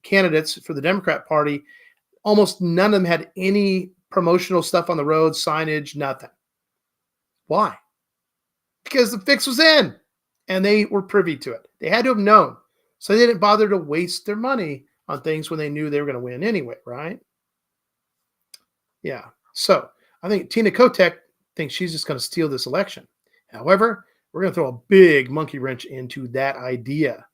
S1: candidates for the Democrat Party, almost none of them had any promotional stuff on the road, signage, nothing. Why? Because the fix was in and they were privy to it. They had to have known. So they didn't bother to waste their money on things when they knew they were going to win anyway, right? Yeah. So I think Tina Kotek thinks she's just going to steal this election. However, we're going to throw a big monkey wrench into that idea.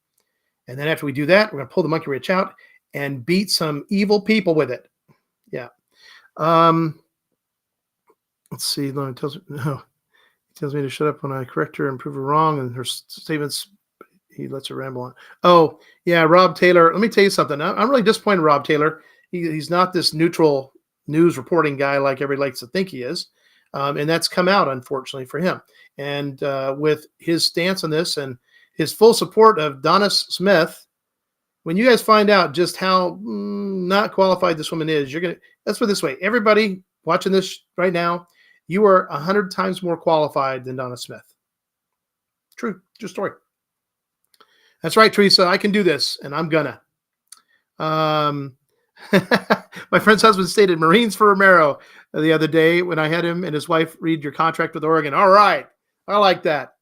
S1: And then after we do that, we're going to pull the monkey wrench out and beat some evil people with it. Yeah. Let's see. Lorna tells me to shut up when I correct her and prove her wrong, and her statements, he lets her ramble on. Oh, yeah, Rob Taylor. Let me tell you something. I'm really disappointed in Rob Taylor. He's not this neutral news reporting guy like everybody likes to think he is. And that's come out, unfortunately, for him. And with his stance on this and his full support of Donna Smith, when you guys find out just how not qualified this woman is, let's put it this way. Everybody watching this right now, you are 100 times more qualified than Donna Smith. True story. That's right, Teresa. I can do this, and I'm gonna. My friend's husband stated Marines for Romero the other day when I had him and his wife read your contract with Oregon. All right. I like that.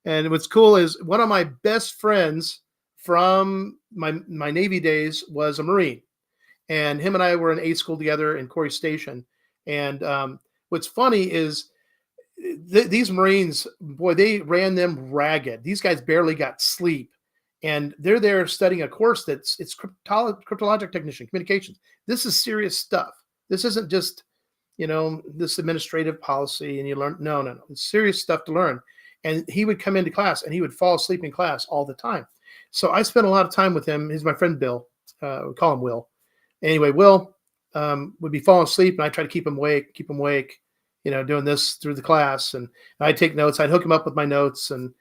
S1: And what's cool is one of my best friends from my Navy days was a Marine. And him and I were in A school together in Corey Station. And what's funny is these Marines, boy, they ran them ragged. These guys barely got sleep. And they're there studying a course it's cryptologic technician, communications. This is serious stuff. This isn't just, this administrative policy and you learn. No. It's serious stuff to learn. And he would come into class and he would fall asleep in class all the time. So I spent a lot of time with him. He's my friend, Bill. We call him Will. Anyway, Will would be falling asleep and I try to keep him awake, doing this through the class. And I'd take notes. I'd hook him up with my notes and,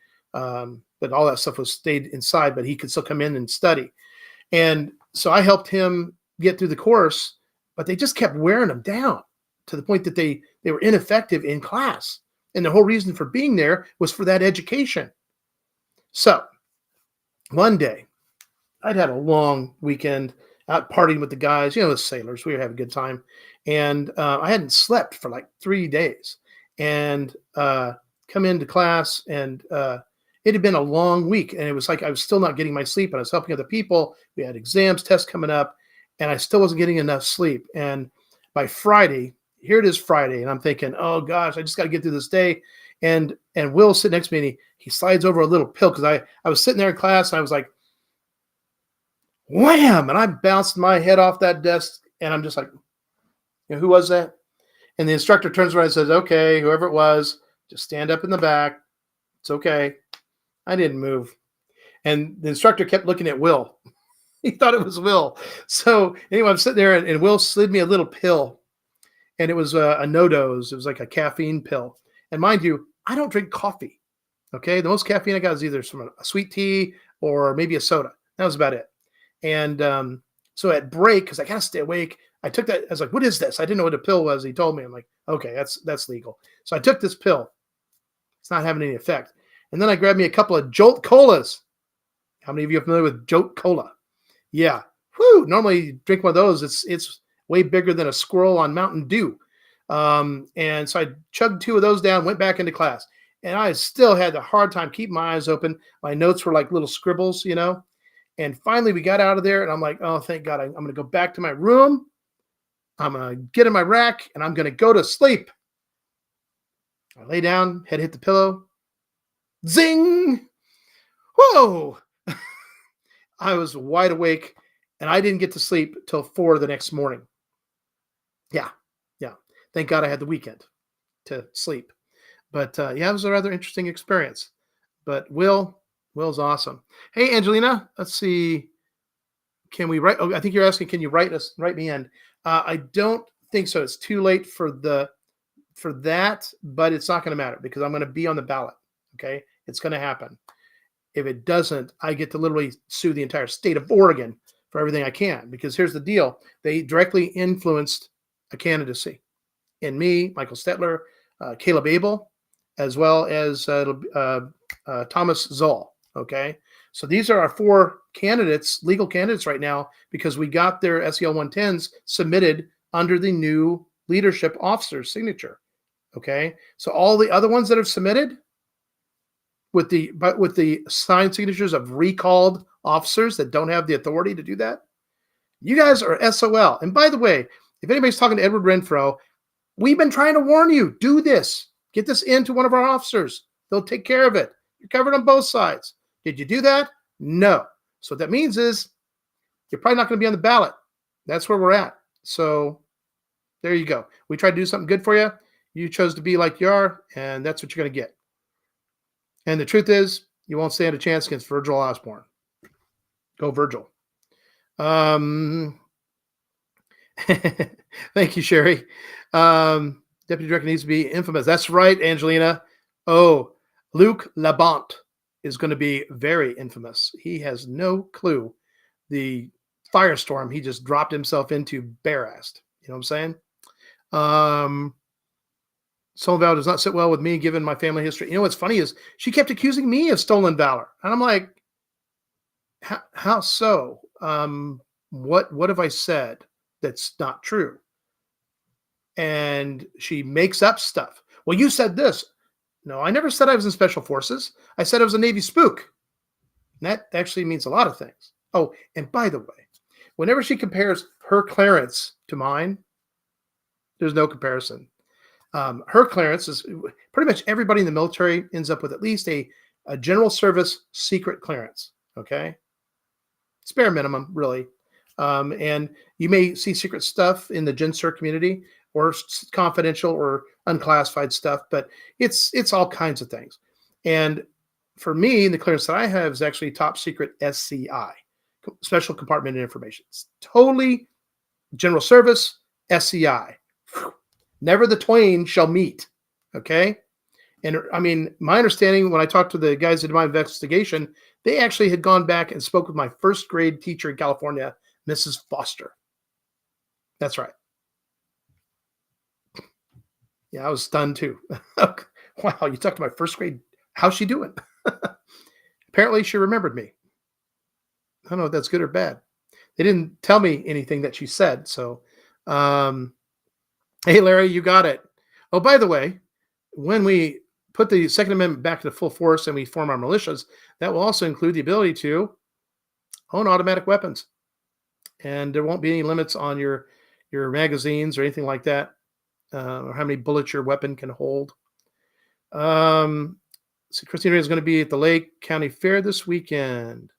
S1: but all that stuff was stayed inside, but he could still come in and study. And so I helped him get through the course, but they just kept wearing him down to the point that they were ineffective in class. And the whole reason for being there was for that education. So one day I'd had a long weekend out partying with the guys, the sailors, we were having a good time. And I hadn't slept for like 3 days and come into class and, it had been a long week, and it was like I was still not getting my sleep, and I was helping other people. We had exams, tests coming up, and I still wasn't getting enough sleep. And by Friday, here it is Friday, and I'm thinking, oh, gosh, I just got to get through this day. And Will sitting next to me, and he slides over a little pill because I was sitting there in class, and I was like, wham, and I bounced my head off that desk, and I'm just like, who was that? And the instructor turns around and says, okay, whoever it was, just stand up in the back. It's okay. I didn't move. And the instructor kept looking at Will. He thought it was Will. So anyway, I'm sitting there and Will slid me a little pill. And it was a no-dose. It was like a caffeine pill. And mind you, I don't drink coffee. Okay. The most caffeine I got is either from a sweet tea or maybe a soda. That was about it. And so at break, because I got to stay awake, I took that. I was like, what is this? I didn't know what a pill was. He told me. I'm like, okay, that's legal. So I took this pill. It's not having any effect. And then I grabbed me a couple of Jolt Colas. How many of you are familiar with Jolt Cola? Yeah. Whew. Normally you drink one of those. It's way bigger than a squirrel on Mountain Dew. And so I chugged 2 of those down, went back into class. And I still had a hard time keeping my eyes open. My notes were like little scribbles, And finally, we got out of there, and I'm like, oh, thank God. I'm going to go back to my room. I'm going to get in my rack, and I'm going to go to sleep. I lay down, head hit the pillow. Zing! Whoa! I was wide awake, and I didn't get to sleep till 4 the next morning. Yeah. Thank God I had the weekend to sleep. But yeah, it was a rather interesting experience. But Will's awesome. Hey, Angelina, let's see. Can we write? Oh, I think you're asking, can you write me in? I don't think so. It's too late for that, but it's not going to matter because I'm going to be on the ballot. Okay, it's going to happen. If it doesn't, I get to literally sue the entire state of Oregon for everything I can. Because here's the deal: they directly influenced a candidacy in me, Michael Stetler, Caleb Abel, as well as Thomas Zoll. Okay, so these are our 4 candidates, legal candidates right now, because we got their SEL 110s submitted under the new leadership officer's signature. Okay, so all the other ones that have submitted with the signed signatures of recalled officers that don't have the authority to do that, you guys are SOL. And by the way, if anybody's talking to Edward Renfro, we've been trying to warn you, do this. Get this into one of our officers. They'll take care of it. You're covered on both sides. Did you do that? No. So what that means is you're probably not going to be on the ballot. That's where we're at. So there you go. We tried to do something good for you. You chose to be like you are, and that's what you're going to get. And the truth is, you won't stand a chance against Virgil Osborne. Go Virgil. Thank you, Sherry. Deputy Director needs to be infamous. That's right, Angelina. Oh, Luc Labont is going to be very infamous. He has no clue the firestorm he just dropped himself into bare-assed. You know what I'm saying? Stolen does not sit well with me, given my family history. You know what's funny is she kept accusing me of stolen valor. And I'm like, how so? What have I said that's not true? And she makes up stuff. Well, you said this. No, I never said I was in Special Forces. I said I was a Navy spook. And that actually means a lot of things. Oh, and by the way, whenever she compares her clearance to mine, there's no comparison. Her clearance is pretty much everybody in the military ends up with at least a general service secret clearance. Okay. It's bare minimum, really. And you may see secret stuff in the GenSer community or confidential or unclassified stuff, but it's all kinds of things. And for me, the clearance that I have is actually top secret SCI, Special Compartmented Information. It's totally general service, SCI. Never the twain shall meet. Okay. And I mean, my understanding when I talked to the guys that did my investigation, they actually had gone back and spoke with my first grade teacher in California, Mrs. Foster. That's right. Yeah, I was stunned too. Wow, you talked to my first grade. How's she doing? Apparently she remembered me. I don't know if that's good or bad. They didn't tell me anything that she said. So, hey, Larry, you got it. Oh, by the way, when we put the Second Amendment back to full force and we form our militias, that will also include the ability to own automatic weapons. And there won't be any limits on your magazines or anything like that, or how many bullets your weapon can hold. So Christina is going to be at the Lake County Fair this weekend.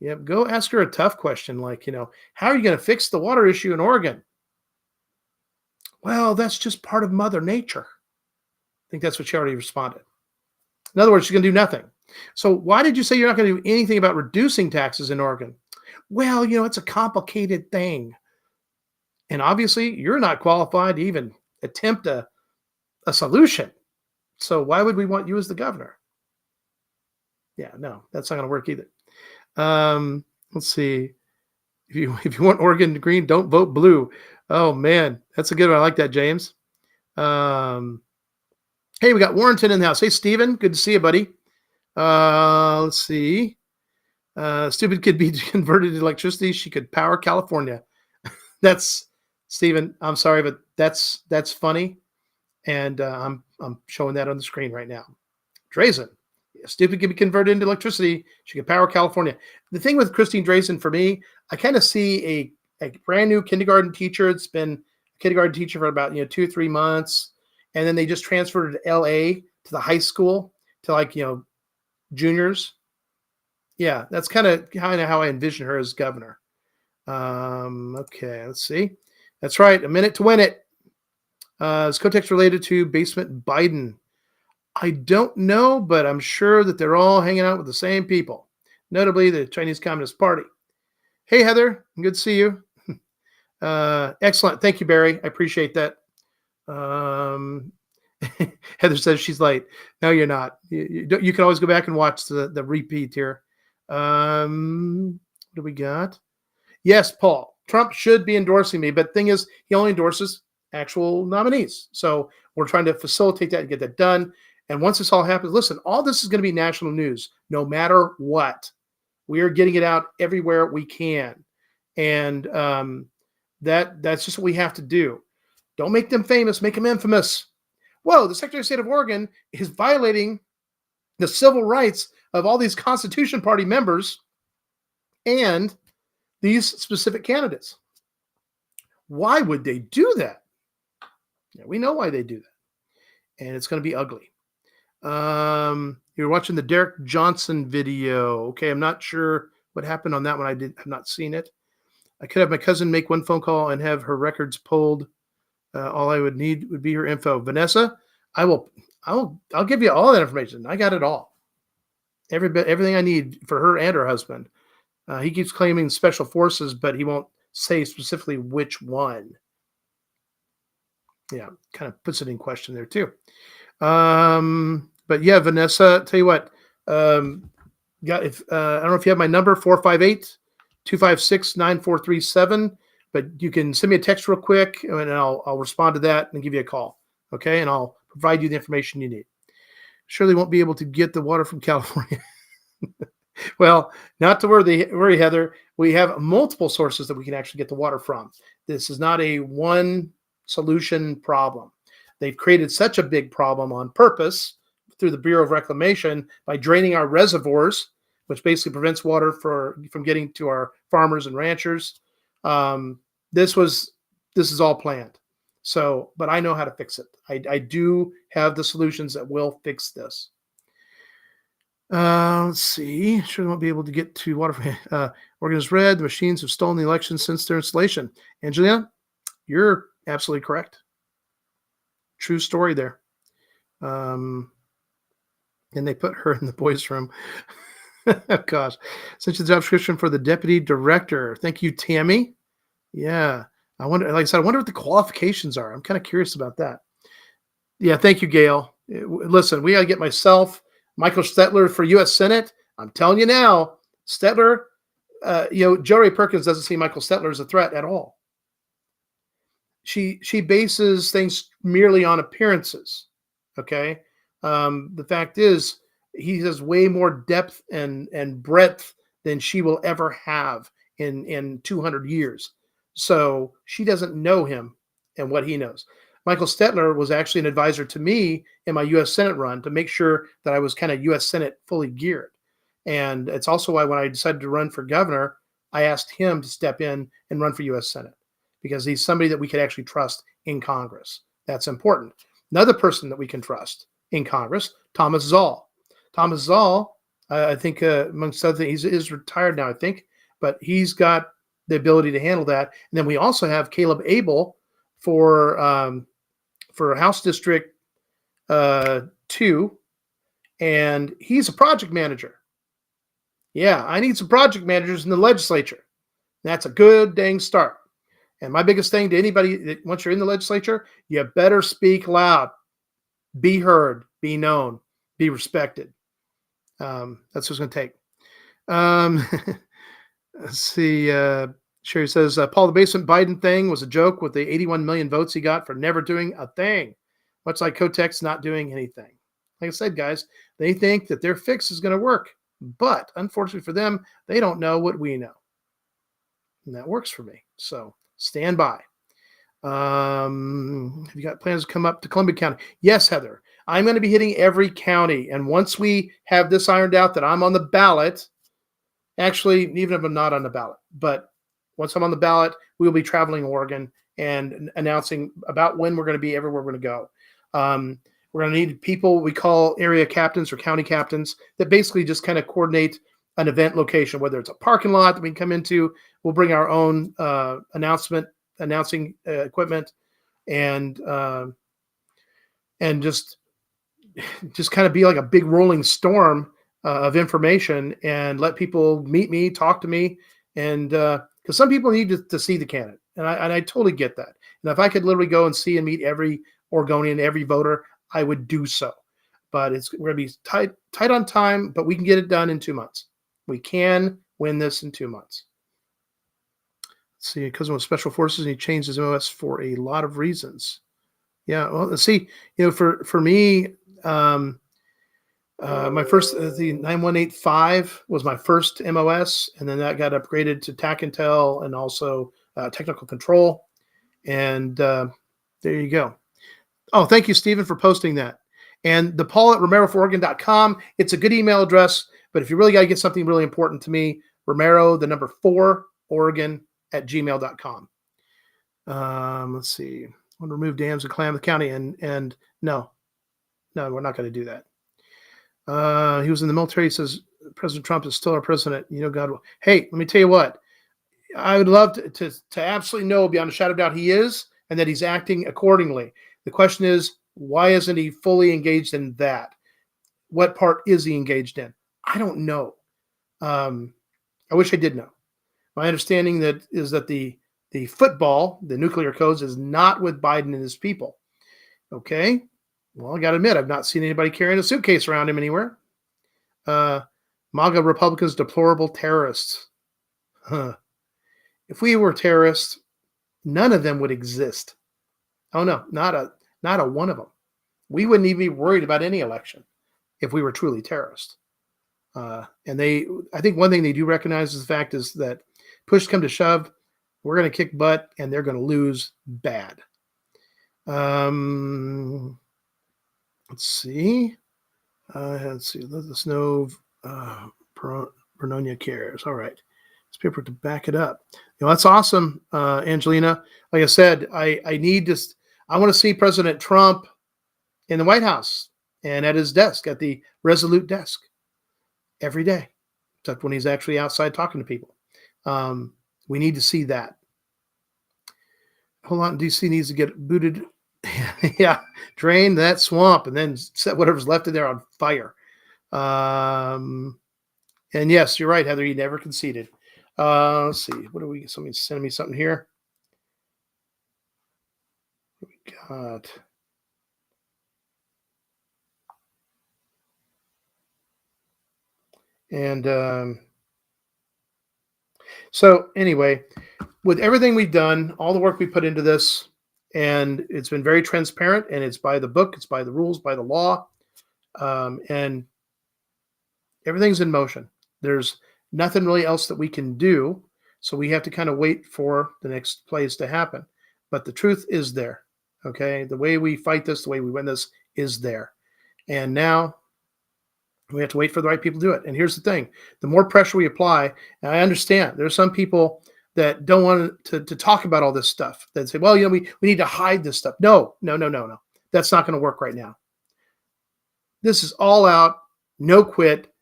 S1: Yep, go ask her a tough question like, how are you going to fix the water issue in Oregon? Well, that's just part of Mother Nature. I think that's what she already responded. In other words, she's going to do nothing. So why did you say you're not going to do anything about reducing taxes in Oregon? Well, it's a complicated thing. And obviously, you're not qualified to even attempt a solution. So why would we want you as the governor? Yeah, no, that's not going to work either. Let's see. If you want Oregon green, don't vote blue. Oh, man, that's a good one. I like that, James. Hey, we got Warrenton in the house. Hey, Steven, good to see you, buddy. Let's see. Stupid could be converted to electricity. She could power California. That's Steven. I'm sorry, but that's funny. And I'm showing that on the screen right now. Drazen. Stupid can be converted into electricity. She can power California. The thing with Christine Drazen, for me, I kind of see a brand new kindergarten teacher. It's been a kindergarten teacher for about 2 or 3 months, and then they just transferred her to L.A. to the high school to juniors. Yeah, that's kind of how I envision her as governor. Okay, let's see. That's right. A minute to win it. Is Kotex related to Basement Biden? I don't know, but I'm sure that they're all hanging out with the same people, notably the Chinese Communist Party. Hey, Heather. Good to see you. Excellent. Thank you, Barry. I appreciate that. Heather says she's late. No, you're not. You can always go back and watch the repeat here. What do we got? Yes, Paul. Trump should be endorsing me, but the thing is, he only endorses actual nominees. So we're trying to facilitate that and get that done. And once this all happens, listen, all this is going to be national news, no matter what. We are getting it out everywhere we can. And that's just what we have to do. Don't make them famous, make them infamous. Whoa, the Secretary of State of Oregon is violating the civil rights of all these Constitution Party members and these specific candidates. Why would they do that? Yeah, we know why they do that. And it's going to be ugly. You're watching the Derek Johnson video. Okay, I'm not sure what happened on that one. I've not seen it. I could have my cousin make one phone call and have her records pulled. All I would need would be her info. Vanessa, I'll give you all that information. I got it all. Everything I need for her and her husband. He keeps claiming special forces, but he won't say specifically which one. Yeah, kind of puts it in question there too. But yeah, Vanessa, tell you what, I don't know if you have my number, 458-256-9437, but you can send me a text real quick and I'll respond to that and give you a call. Okay. And I'll provide you the information you need. Surely won't be able to get the water from California. Well, not to worry, Heather. We have multiple sources that we can actually get the water from. This is not a one solution problem. They've created such a big problem on purpose through the Bureau of Reclamation by draining our reservoirs, which basically prevents water from getting to our farmers and ranchers. This is all planned. So, but I know how to fix it. I do have the solutions that will fix this. Let's see. Sure won't be able to get to water. Oregon is red. The machines have stolen the election since their installation. Angelina, you're absolutely correct. True story there. And they put her in the boys' room. Oh, gosh. Sent you the job description for the deputy director. Thank you, Tammy. Yeah. I wonder what the qualifications are. I'm kind of curious about that. Yeah. Thank you, Gail. Listen, we got to get myself, Michael Stetler for U.S. Senate. I'm telling you now, Stetler, Jo Ray Perkins doesn't see Michael Stetler as a threat at all. She bases things merely on appearances. Okay. The fact is, he has way more depth and breadth than she will ever have in 200 years. So she doesn't know him and what he knows. Michael Stetler was actually an advisor to me in my U.S. Senate run to make sure that I was kind of U.S. Senate fully geared. And it's also why when I decided to run for governor, I asked him to step in and run for U.S. Senate because he's somebody that we could actually trust in Congress. That's important. Another person that we can trust in Congress, Thomas Zoll. Thomas Zoll, I think, amongst other things, he's retired now, I think, but he's got the ability to handle that. And then we also have Caleb Abel for House District 2, and he's a project manager. Yeah, I need some project managers in the legislature. That's a good dang start. And my biggest thing to anybody that once you're in the legislature, you better speak loud, be heard, be known, be respected. That's what it's going to take. Let's see. Sherry says, Paul, the basement Biden thing was a joke with the 81 million votes he got for never doing a thing, much like Kotex not doing anything. Like I said, guys, they think that their fix is going to work. But unfortunately for them, they don't know what we know. And that works for me. So stand by. Have you got plans to come up to Columbia County? Yes, Heather. I'm going to be hitting every county. And once we have this ironed out that I'm on the ballot, actually, even if I'm not on the ballot, but once I'm on the ballot, we will be traveling Oregon and announcing about when we're going to be everywhere we're going to go. We're going to need people we call area captains or county captains that basically just kind of coordinate an event location, whether it's a parking lot that we can come into. We'll bring our own announcing equipment and just kind of be like a big rolling storm of information and let people meet me, talk to me, and because some people need to see the candidate, and I totally get that. And if I could literally go and see and meet every Oregonian, every voter, I would do so. But we're going to be tight on time, but we can get it done in 2 months. We can win this in 2 months. Let's see, cousin with special forces, and he changed his MOS for a lot of reasons. Yeah, well, let's see. For me, my first, the 9185 was my first MOS, and then that got upgraded to TAC Intel and also technical control. And there you go. Oh, thank you, Stephen, for posting that. And the Paul at RomeroForOregon.com. It's a good email address, but if you really got to get something really important to me, Romero, the number 4, Oregon at gmail.com. Let's see. I want to remove dams in Klamath County, and no, we're not going to do that. He was in the military. He says President Trump is still our president. God will. Hey, let me tell you what. I would love to absolutely know beyond a shadow of doubt he is, and that he's acting accordingly. The question is, why isn't he fully engaged in that? What part is he engaged in? I don't know. I wish I did know. My understanding is that the football, the nuclear codes, is not with Biden and his people. Okay. Well, I got to admit, I've not seen anybody carrying a suitcase around him anywhere. MAGA Republicans, deplorable terrorists. Huh. If we were terrorists, none of them would exist. Oh no, not a one of them. We wouldn't even be worried about any election if we were truly terrorists. And I think one thing they do recognize is the fact is that push come to shove, we're going to kick butt and they're going to lose bad. Let's see. Let us know. Vernonia cares. All right. This paper to back it up. That's awesome, Angelina. Like I said, I want to see President Trump in the White House and at his desk, at the Resolute desk every day, except when he's actually outside talking to people. We need to see that. Hold on, DC needs to get booted. Yeah, drain that swamp and then set whatever's left in there on fire. And yes, you're right, Heather. He never conceded. Let's see. What do we? Somebody's sending me something here. What we got? And so anyway, with everything we've done, all the work we put into this, and it's been very transparent, and it's by the book, it's by the rules, by the law, and everything's in motion. There's nothing really else that we can do, so we have to kind of wait for the next plays to happen. But the truth is there, okay? The way we fight this, the way we win this is there. And now we have to wait for the right people to do it. And here's the thing. The more pressure we apply, and I understand there's some people that don't want to talk about all this stuff. That say, well, we need to hide this stuff. No. That's not going to work right now. This is all out, no quit,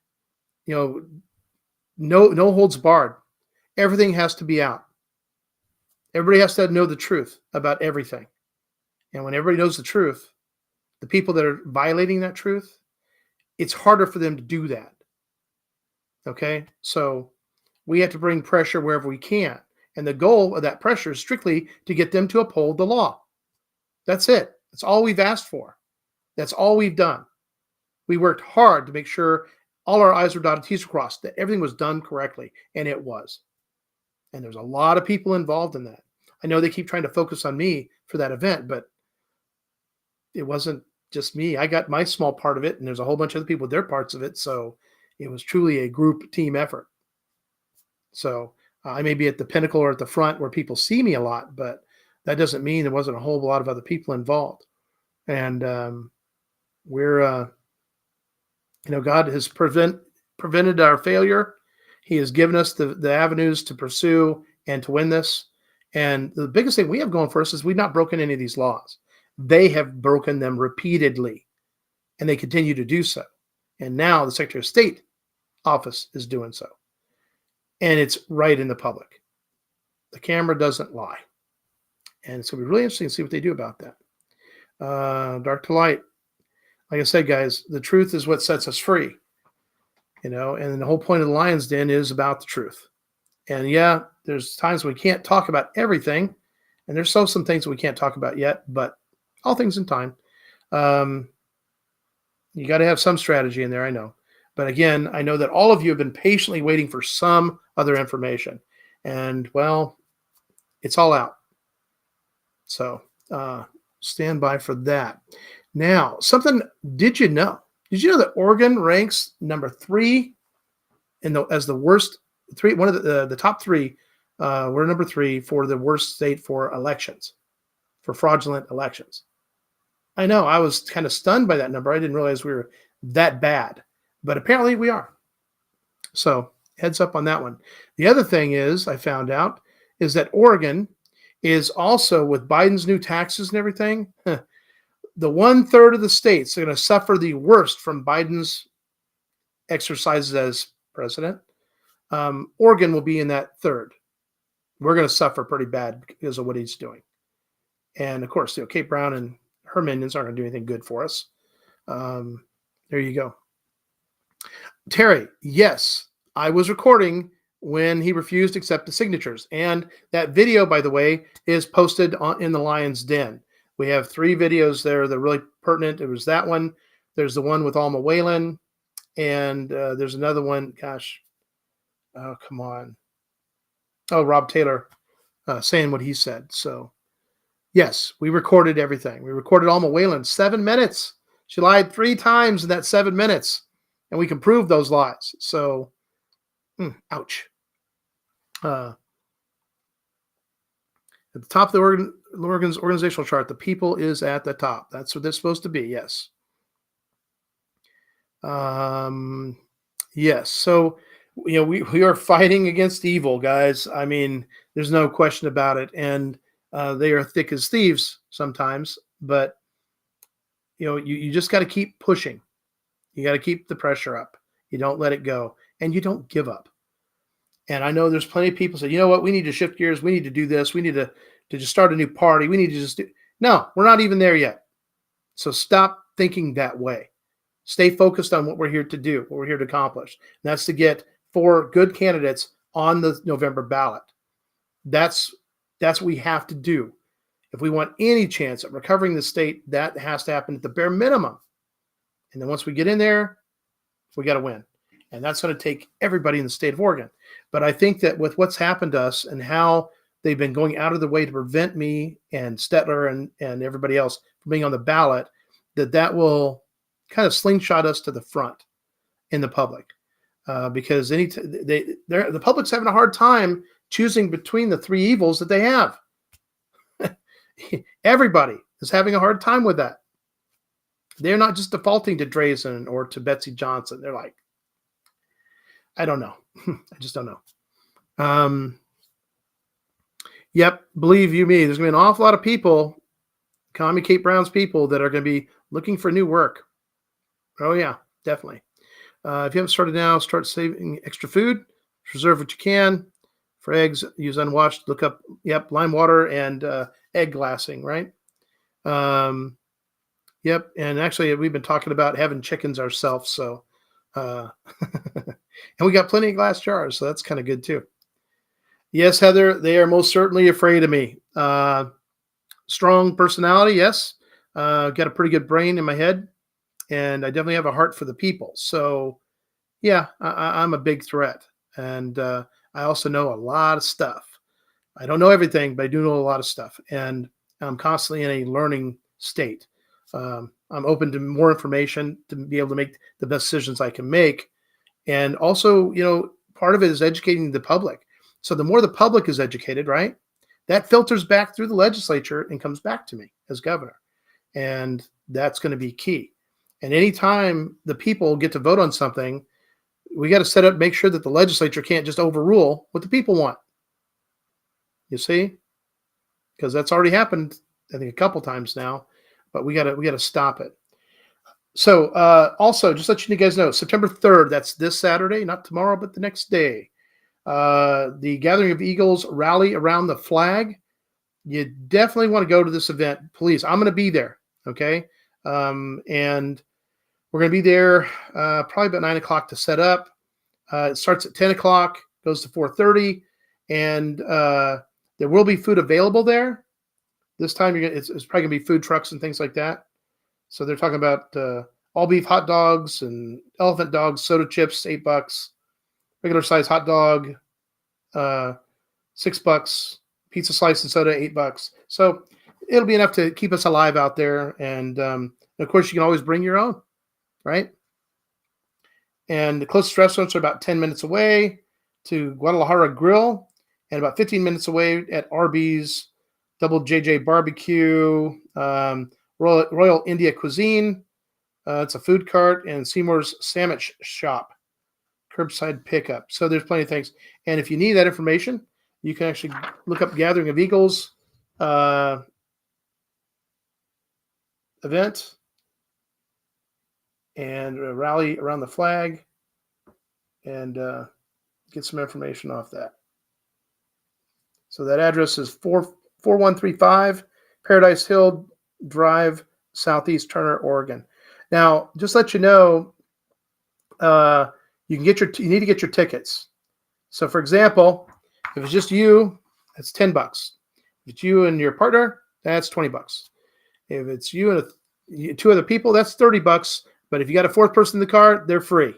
S1: no holds barred. Everything has to be out. Everybody has to know the truth about everything. And when everybody knows the truth, the people that are violating that truth, it's harder for them to do that. Okay? So we have to bring pressure wherever we can. And the goal of that pressure is strictly to get them to uphold the law. That's it. That's all we've asked for. That's all we've done. We worked hard to make sure all our I's were dotted, T's were crossed, that everything was done correctly. And it was. And there's a lot of people involved in that. I know they keep trying to focus on me for that event, but it wasn't just me. I got my small part of it, and there's a whole bunch of other people with their parts of it. So it was truly a group team effort. So I may be at the pinnacle or at the front where people see me a lot, but that doesn't mean there wasn't a whole lot of other people involved. And We're, God has prevented our failure. He has given us the avenues to pursue and to win this. And the biggest thing we have going for us is we've not broken any of these laws. They have broken them repeatedly, and they continue to do so. And now the Secretary of State office is doing so. And it's right in the public. The camera doesn't lie. And it's going to be really interesting to see what they do about that. Dark to light. Like I said, guys, the truth is what sets us free. And the whole point of the Lion's Den is about the truth. And yeah, there's times we can't talk about everything. And there's still some things that we can't talk about yet, but all things in time. You got to have some strategy in there, I know. But again, I know that all of you have been patiently waiting for some other information. And, well, it's all out. So stand by for that. Now, did you know that Oregon ranks number 3 as the worst one of the top 3? We're number 3 for the worst state for elections, for fraudulent elections. I know, I was kind of stunned by that number. I didn't realize we were that bad, but apparently we are. So heads up on that one. The other thing I found out is that Oregon is also, with Biden's new taxes and everything, the 1/3 of the states are going to suffer the worst from Biden's exercises as president. Oregon will be in that third. We're going to suffer pretty bad because of what he's doing. And of course, Kate Brown and her minions aren't going to do anything good for us. There you go. Terry, yes, I was recording when he refused to accept the signatures. And that video, by the way, is posted in the Lion's Den. We have 3 videos there that are really pertinent. It was that one. There's the one with Alma Whalen. And there's another one. Gosh. Oh, come on. Oh, Rob Taylor saying what he said. So, yes, we recorded everything. We recorded Alma Whalen 7 minutes. She lied 3 times in that 7 minutes. And we can prove those lies. So, ouch. At the top of the Oregon's organizational chart, the people is at the top. That's what they're supposed to be. Yes. Yes. So, we are fighting against evil, guys. I mean, there's no question about it. And they are thick as thieves sometimes. But, you just got to keep pushing. You got to keep the pressure up. You don't let it go. And you don't give up. And I know there's plenty of people say, you know what, we need to shift gears. We need to do this. We need to just start a new party. We need to just do. No, we're not even there yet. So stop thinking that way. Stay focused on what we're here to do, what we're here to accomplish. And that's to get 4 good candidates on the November ballot. That's what we have to do. If we want any chance at recovering the state, that has to happen at the bare minimum. And then once we get in there, we got to win. And that's going to take everybody in the state of Oregon. But I think that with what's happened to us and how they've been going out of their way to prevent me and Stetler and everybody else from being on the ballot, that will kind of slingshot us to the front in the public. Because the public's having a hard time choosing between the 3 evils that they have. Everybody is having a hard time with that. They're not just defaulting to Drazen or to Betsy Johnson. They're like, I don't know. I just don't know. Yep, believe you me, there's going to be an awful lot of people, Commie Kate Brown's people, that are going to be looking for new work. Oh, yeah, definitely. If you haven't started now, start saving extra food. Preserve what you can. For eggs, use unwashed. Look up, lime water and egg glassing, right? Yep, and actually, we've been talking about having chickens ourselves, so and we got plenty of glass jars, so that's kind of good too. Yes, Heather, they are most certainly afraid of me. Strong personality, yes. Got a pretty good brain in my head, and I definitely have a heart for the people. So, yeah, I'm a big threat, and I also know a lot of stuff. I don't know everything, but I do know a lot of stuff, and I'm constantly in a learning state. I'm open to more information to be able to make the best decisions I can make. And also, part of it is educating the public. So the more the public is educated, right, that filters back through the legislature and comes back to me as governor. And that's going to be key. And anytime the people get to vote on something, we got to set up, make sure that the legislature can't just overrule what the people want. You see? Because that's already happened, I think, a couple times now, but we got to stop it. So also, just let you guys know, September 3rd, that's this Saturday, not tomorrow, but the next day, the Gathering of Eagles Rally Around the Flag. You definitely want to go to this event. Please, I'm going to be there, okay? And we're going to be there probably about 9 o'clock to set up. It starts at 10 o'clock, goes to 4:30, and there will be food available there. This time, it's probably going to be food trucks and things like that. So they're talking about all beef hot dogs and elephant dogs, soda chips, $8, regular size hot dog, $6, pizza slice and soda, $8. So it'll be enough to keep us alive out there. And of course, you can always bring your own, right? And the closest restaurants are about 10 minutes away to Guadalajara Grill and about 15 minutes away at Arby's, Double JJ Barbecue, Royal India Cuisine. It's a food cart, and Seymour's Sandwich Shop, curbside pickup. So there's plenty of things. And if you need that information, you can actually look up Gathering of Eagles event and rally around the flag and get some information off that. So that address is 4135 Paradise Hill Drive, Southeast Turner, Oregon. Now, just let you know, you need to get your tickets. So, for example, if it's just you, that's $10. If it's you and your partner, that's $20. If it's you and two other people, that's $30. But if you got a fourth person in the car, they're free.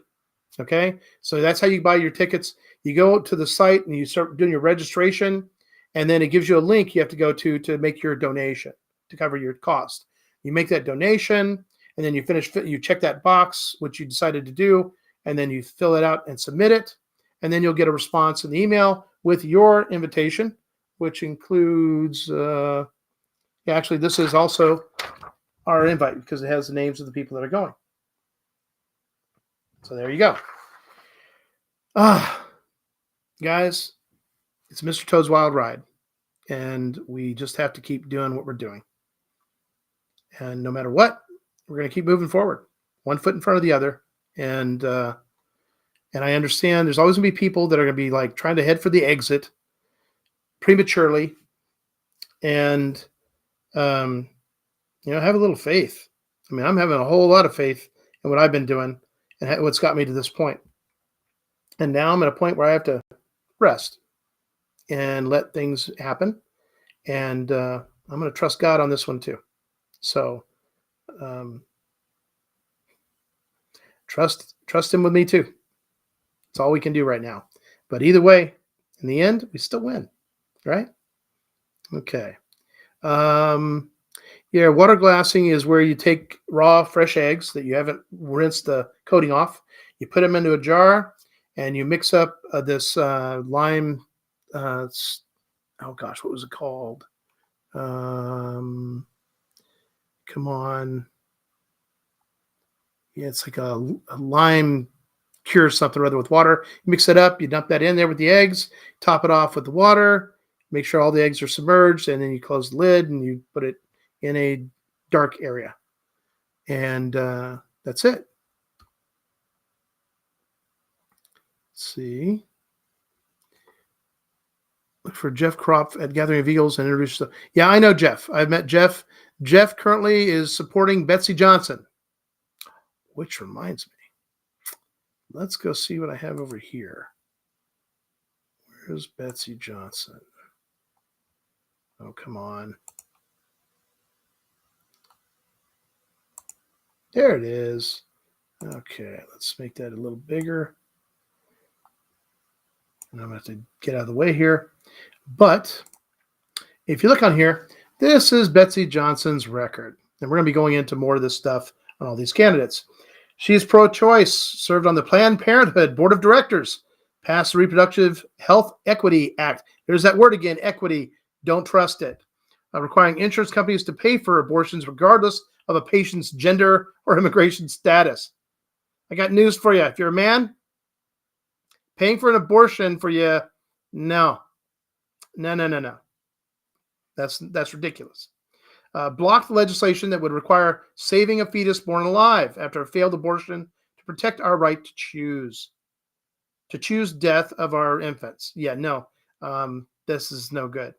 S1: Okay, so that's how you buy your tickets. You go to the site and you start doing your registration, and then it gives you a link you have to go to make your donation to cover your cost. You make that donation, and then you check that box, which you decided to do, and then you fill it out and submit it, and then you'll get a response in the email with your invitation, which includes, actually, this is also our invite because it has the names of the people that are going. So there you go. Guys, it's Mr. Toad's Wild Ride, and we just have to keep doing what we're doing. And no matter what, we're going to keep moving forward, one foot in front of the other. And I understand there's always going to be people that are going to be like trying to head for the exit prematurely, and have a little faith. I mean, I'm having a whole lot of faith in what I've been doing and what's got me to this point. And now I'm at a point where I have to rest and let things happen. And I'm going to trust God on this one too. So trust him with me too. That's all we can do right now. But either way, in the end, we still win, right? Okay. Water glassing is where you take raw, fresh eggs that you haven't rinsed the coating off. You put them into a jar, and you mix up this lime. What was it called? Come on. Yeah, it's like a lime cure something or other with water. You mix it up. You dump that in there with the eggs. Top it off with the water. Make sure all the eggs are submerged, and then you close the lid and you put it in a dark area. And that's it. Let's see. Look for Jeff Kropf at Gathering of Eagles and introduce the. Yeah, I know Jeff. I've met Jeff. Jeff currently is supporting Betsy Johnson, which reminds me. Let's go see what I have over here. Where's Betsy Johnson? Oh, come on. There it is. Okay, let's make that a little bigger. And I'm going to have to get out of the way here. But if you look on here, this is Betsy Johnson's record. And we're going to be going into more of this stuff on all these candidates. She's pro-choice, served on the Planned Parenthood Board of Directors, passed the Reproductive Health Equity Act. There's that word again, equity. Don't trust it. Requiring insurance companies to pay for abortions regardless of a patient's gender or immigration status. I got news for you. If you're a man, paying for an abortion for you, no. No. That's ridiculous. Block the legislation that would require saving a fetus born alive after a failed abortion to protect our right to choose death of our infants. Yeah, no, this is no good.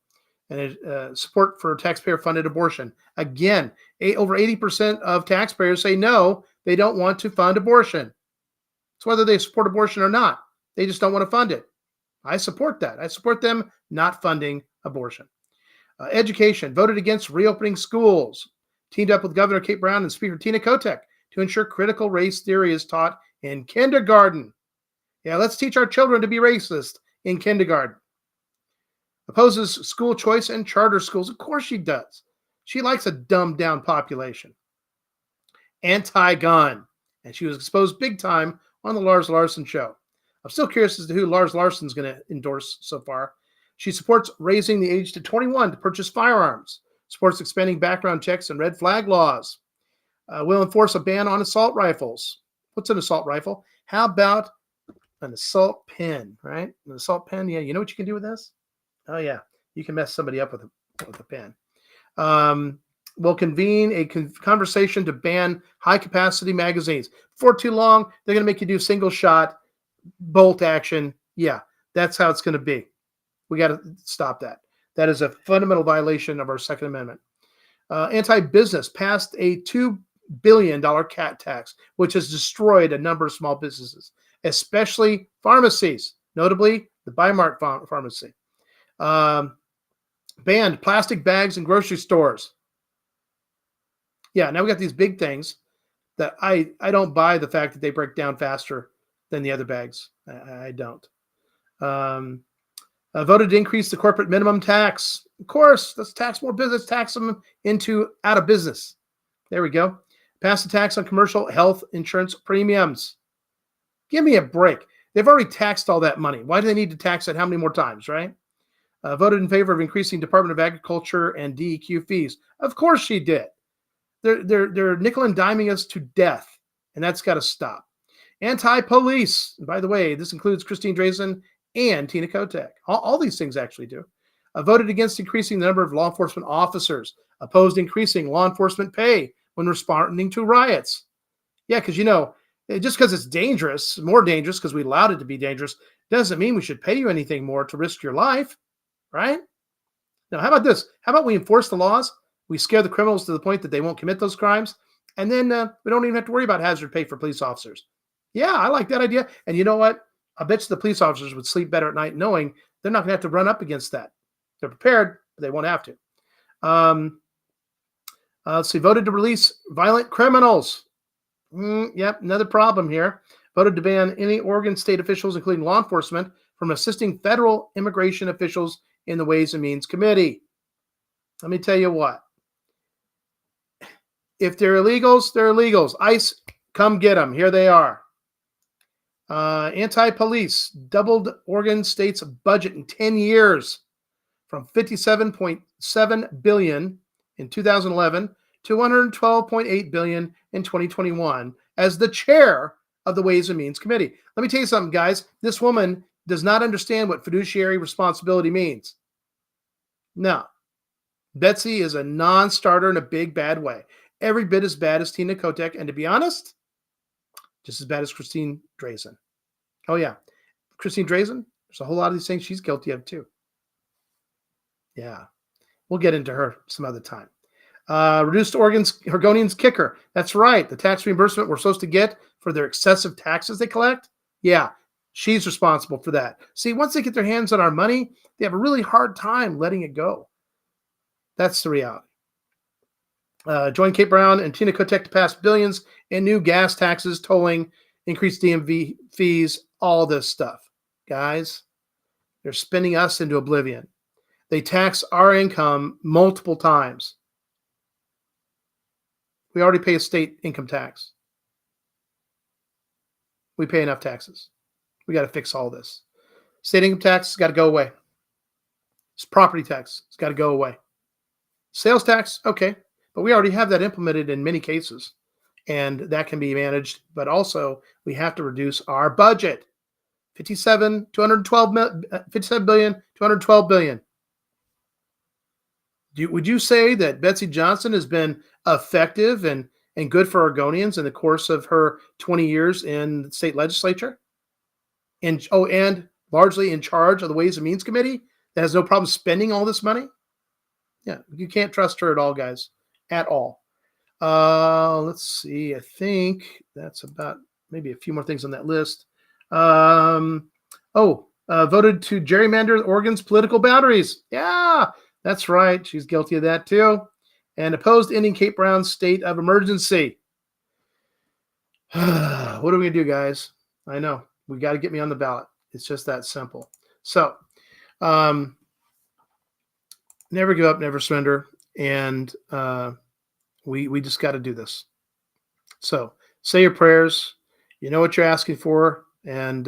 S1: And support for taxpayer-funded abortion. Again, over 80% of taxpayers say no, they don't want to fund abortion. It's whether they support abortion or not. They just don't want to fund it. I support that. I support them not funding abortion. Education, voted against reopening schools. Teamed up with Governor Kate Brown and Speaker Tina Kotek to ensure critical race theory is taught in kindergarten. Yeah, let's teach our children to be racist in kindergarten. Opposes school choice and charter schools. Of course she does. She likes a dumbed down population. Anti-gun. And she was exposed big time on the Lars Larson show. I'm still curious as to who Lars Larson's going to endorse so far. She supports raising the age to 21 to purchase firearms. Supports expanding background checks and red flag laws. Will enforce a ban on assault rifles. What's an assault rifle? How about an assault pen, right? An assault pen, yeah. You know what you can do with this? Oh, yeah. You can mess somebody up with a pen. Will convene a conversation to ban high-capacity magazines. For too long, they're going to make you do single-shot, bolt action. Yeah, that's how it's going to be. We got to stop that. That is a fundamental violation of our Second Amendment. Anti-business passed a $2 billion cat tax, which has destroyed a number of small businesses, especially pharmacies, notably the Bi-Mart pharmacy. Banned plastic bags in grocery stores. Yeah, now we got these big things that I don't buy the fact that they break down faster than the other bags. I don't. Voted to increase the corporate minimum tax. Of course, let's tax more business, tax them into out of business. There we go. Passed a tax on commercial health insurance premiums. Give me a break. They've already taxed all that money. Why do they need to tax it how many more times, right? Voted in favor of increasing Department of Agriculture and DEQ fees. Of course she did. They're nickel and diming us to death, and that's got to stop. Anti-police. By the way, this includes Christine Drazan and Tina Kotek. All these things actually do. Voted against increasing the number of law enforcement officers. Opposed increasing law enforcement pay when responding to riots. Yeah, because, just because it's dangerous, more dangerous because we allowed it to be dangerous, doesn't mean we should pay you anything more to risk your life, right? Now, how about this? How about we enforce the laws? We scare the criminals to the point that they won't commit those crimes, and then we don't even have to worry about hazard pay for police officers. Yeah, I like that idea. And you know what? I bet you the police officers would sleep better at night knowing they're not going to have to run up against that. They're prepared, but they won't have to. Let's see. Voted to release violent criminals. Yep, another problem here. Voted to ban any Oregon state officials, including law enforcement, from assisting federal immigration officials in the Ways and Means Committee. Let me tell you what. If they're illegals, they're illegals. ICE, come get them. Here they are. Anti-police doubled Oregon State's budget in 10 years from $57.7 billion in 2011 to $112.8 billion in 2021 as the chair of the Ways and Means Committee. Let me tell you something, guys. This woman does not understand what fiduciary responsibility means. No. Betsy is a non-starter in a big, bad way. Every bit as bad as Tina Kotek, and to be honest, just as bad as Christine Drazan. Oh, yeah. Christine Drazan, there's a whole lot of these things she's guilty of, too. Yeah. We'll get into her some other time. Reduced Oregonians kicker. That's right. The tax reimbursement we're supposed to get for their excessive taxes they collect. Yeah, she's responsible for that. See, once they get their hands on our money, they have a really hard time letting it go. That's the reality. Join Kate Brown and Tina Kotek to pass billions in new gas taxes, tolling, increased DMV fees, all this stuff. Guys, they're spinning us into oblivion. They tax our income multiple times. We already pay a state income tax. We pay enough taxes. We got to fix all this. State income tax has got to go away. It's property tax. It's got to go away. Sales tax, okay. but we already have that implemented in many cases, and that can be managed. But also, we have to reduce our budget. 57 billion, 212 billion. Would you say that Betsy Johnson has been effective and good for Oregonians in the course of her 20 years in the state legislature? And largely in charge of the Ways and Means Committee that has no problem spending all this money? Yeah, you can't trust her at all, guys, at all. Let's see. I think that's about maybe a few more things on that list. Voted to gerrymander Oregon's political boundaries. Yeah, that's right. She's guilty of that too. And opposed ending Cape Brown's state of emergency. What are we going to do, guys? I know. We got to get me on the ballot. It's just that simple. So, never give up, never surrender. And we just got to do this. So, say your prayers. You know what you're asking for. And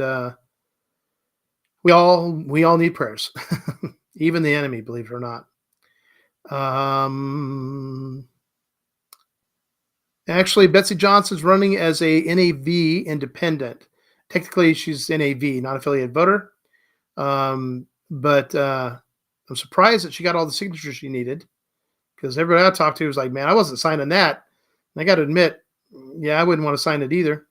S1: we all need prayers. Even the enemy, believe it or not. Actually, Betsy Johnson's running as a NAV independent. Technically, she's NAV, not affiliated voter. But I'm surprised that she got all the signatures she needed, because everybody I talked to was like, man, I wasn't signing that. And I got to admit, yeah, I wouldn't want to sign it either.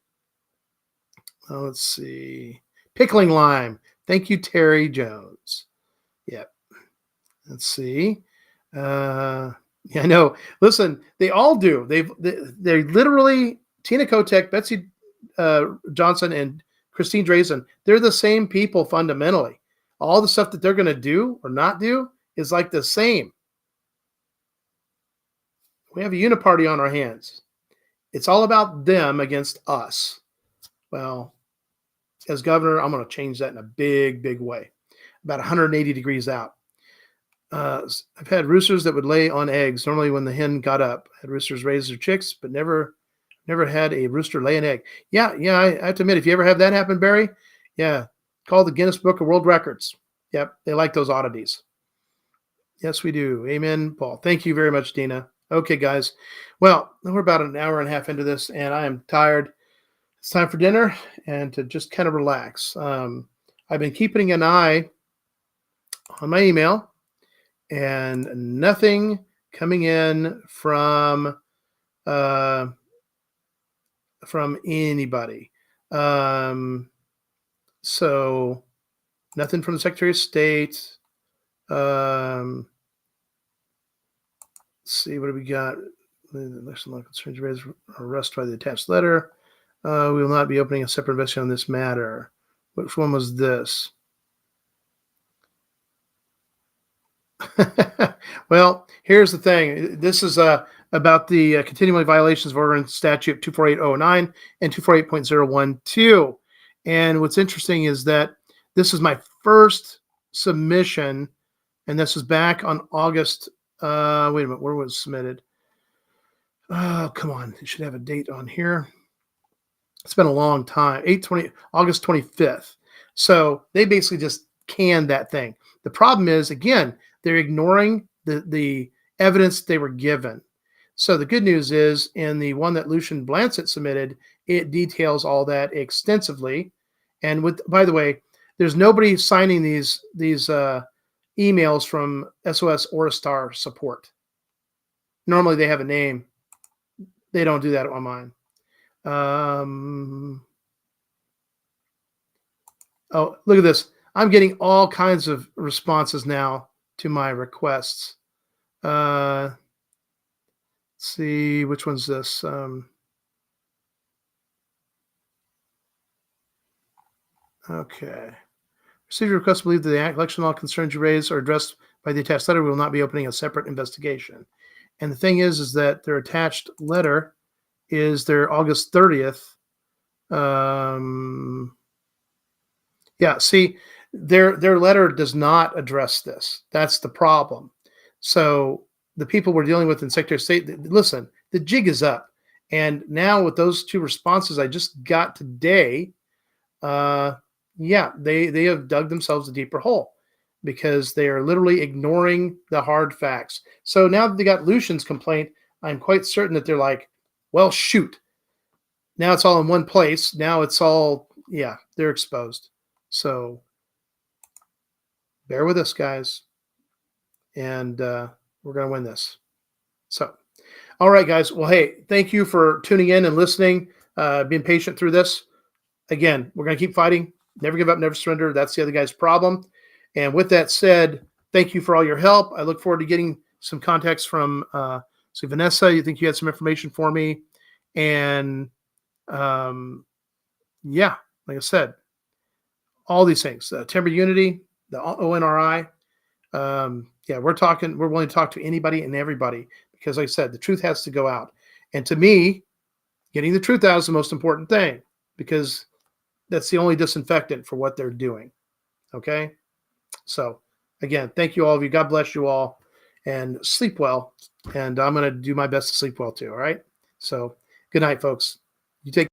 S1: Let's see. Pickling lime. Thank you, Terry Jones. Yep. Let's see. Yeah, I know. Listen, they all do. They literally, Tina Kotek, Betsy Johnson, and Christine Drazen, they're the same people fundamentally. All the stuff that they're going to do or not do is like the same. We have a uniparty on our hands. It's all about them against us. Well, as governor, I'm going to change that in a big, big way. About 180 degrees out. I've had roosters that would lay on eggs. Normally when the hen got up, I had roosters raise their chicks, but never had a rooster lay an egg. Yeah, I have to admit, if you ever have that happen, Barry, yeah, call the Guinness Book of World Records. Yep, they like those oddities. Yes, we do. Amen, Paul. Thank you very much, Dina. Okay, guys. Well, we're about an hour and a half into this, and I am tired. It's time for dinner and to just kind of relax. I've been keeping an eye on my email, and nothing coming in from anybody. So nothing from the Secretary of State. Let's see, what do we got? The election law concerns raised arrest by the attached letter. We will not be opening a separate investigation on this matter. Which one was this? Well, here's the thing. This is about the continuing violations of Oregon Statute 24809 and 248.012. And what's interesting is that this is my first submission, and this is back on August. Wait a minute, where was it submitted? Oh, come on. It should have a date on here. It's been a long time. August 25th. So they basically just canned that thing. The problem is, again, they're ignoring the evidence they were given. So the good news is, in the one that Lucian Blancet submitted, it details all that extensively. And by the way, there's nobody signing these emails from SOS Oristar support. Normally they have a name. They don't do that on mine. Oh, look at this. I'm getting all kinds of responses now to my requests. Let's see, which one's this? Okay. Receive your request to believe that the election law concerns you raised are addressed by the attached letter. We will not be opening a separate investigation. And the thing is that their attached letter is their August 30th. Yeah, see, their letter does not address this. That's the problem. So the people we're dealing with in Secretary of State, listen, the jig is up. And now with those two responses I just got today, yeah, they have dug themselves a deeper hole, because they are literally ignoring the hard facts. So now that they got Lucian's complaint, I'm quite certain that they're like, well, shoot. Now it's all in one place. Now it's all, yeah, they're exposed. So bear with us, guys. And we're going to win this. So, all right, guys. Well, hey, thank you for tuning in and listening, being patient through this. Again, we're going to keep fighting. Never give up, never surrender. That's the other guy's problem. And with that said, thank you for all your help. I look forward to getting some context from, so Vanessa, you think you had some information for me. And yeah, like I said, all these things, Timber Unity, the ONRI. Yeah, we're willing to talk to anybody and everybody because, like I said, the truth has to go out. And to me, getting the truth out is the most important thing because that's the only disinfectant for what they're doing. Okay. So again, thank you all of you. God bless you all and sleep well. And I'm going to do my best to sleep well too. All right. So good night, folks. You take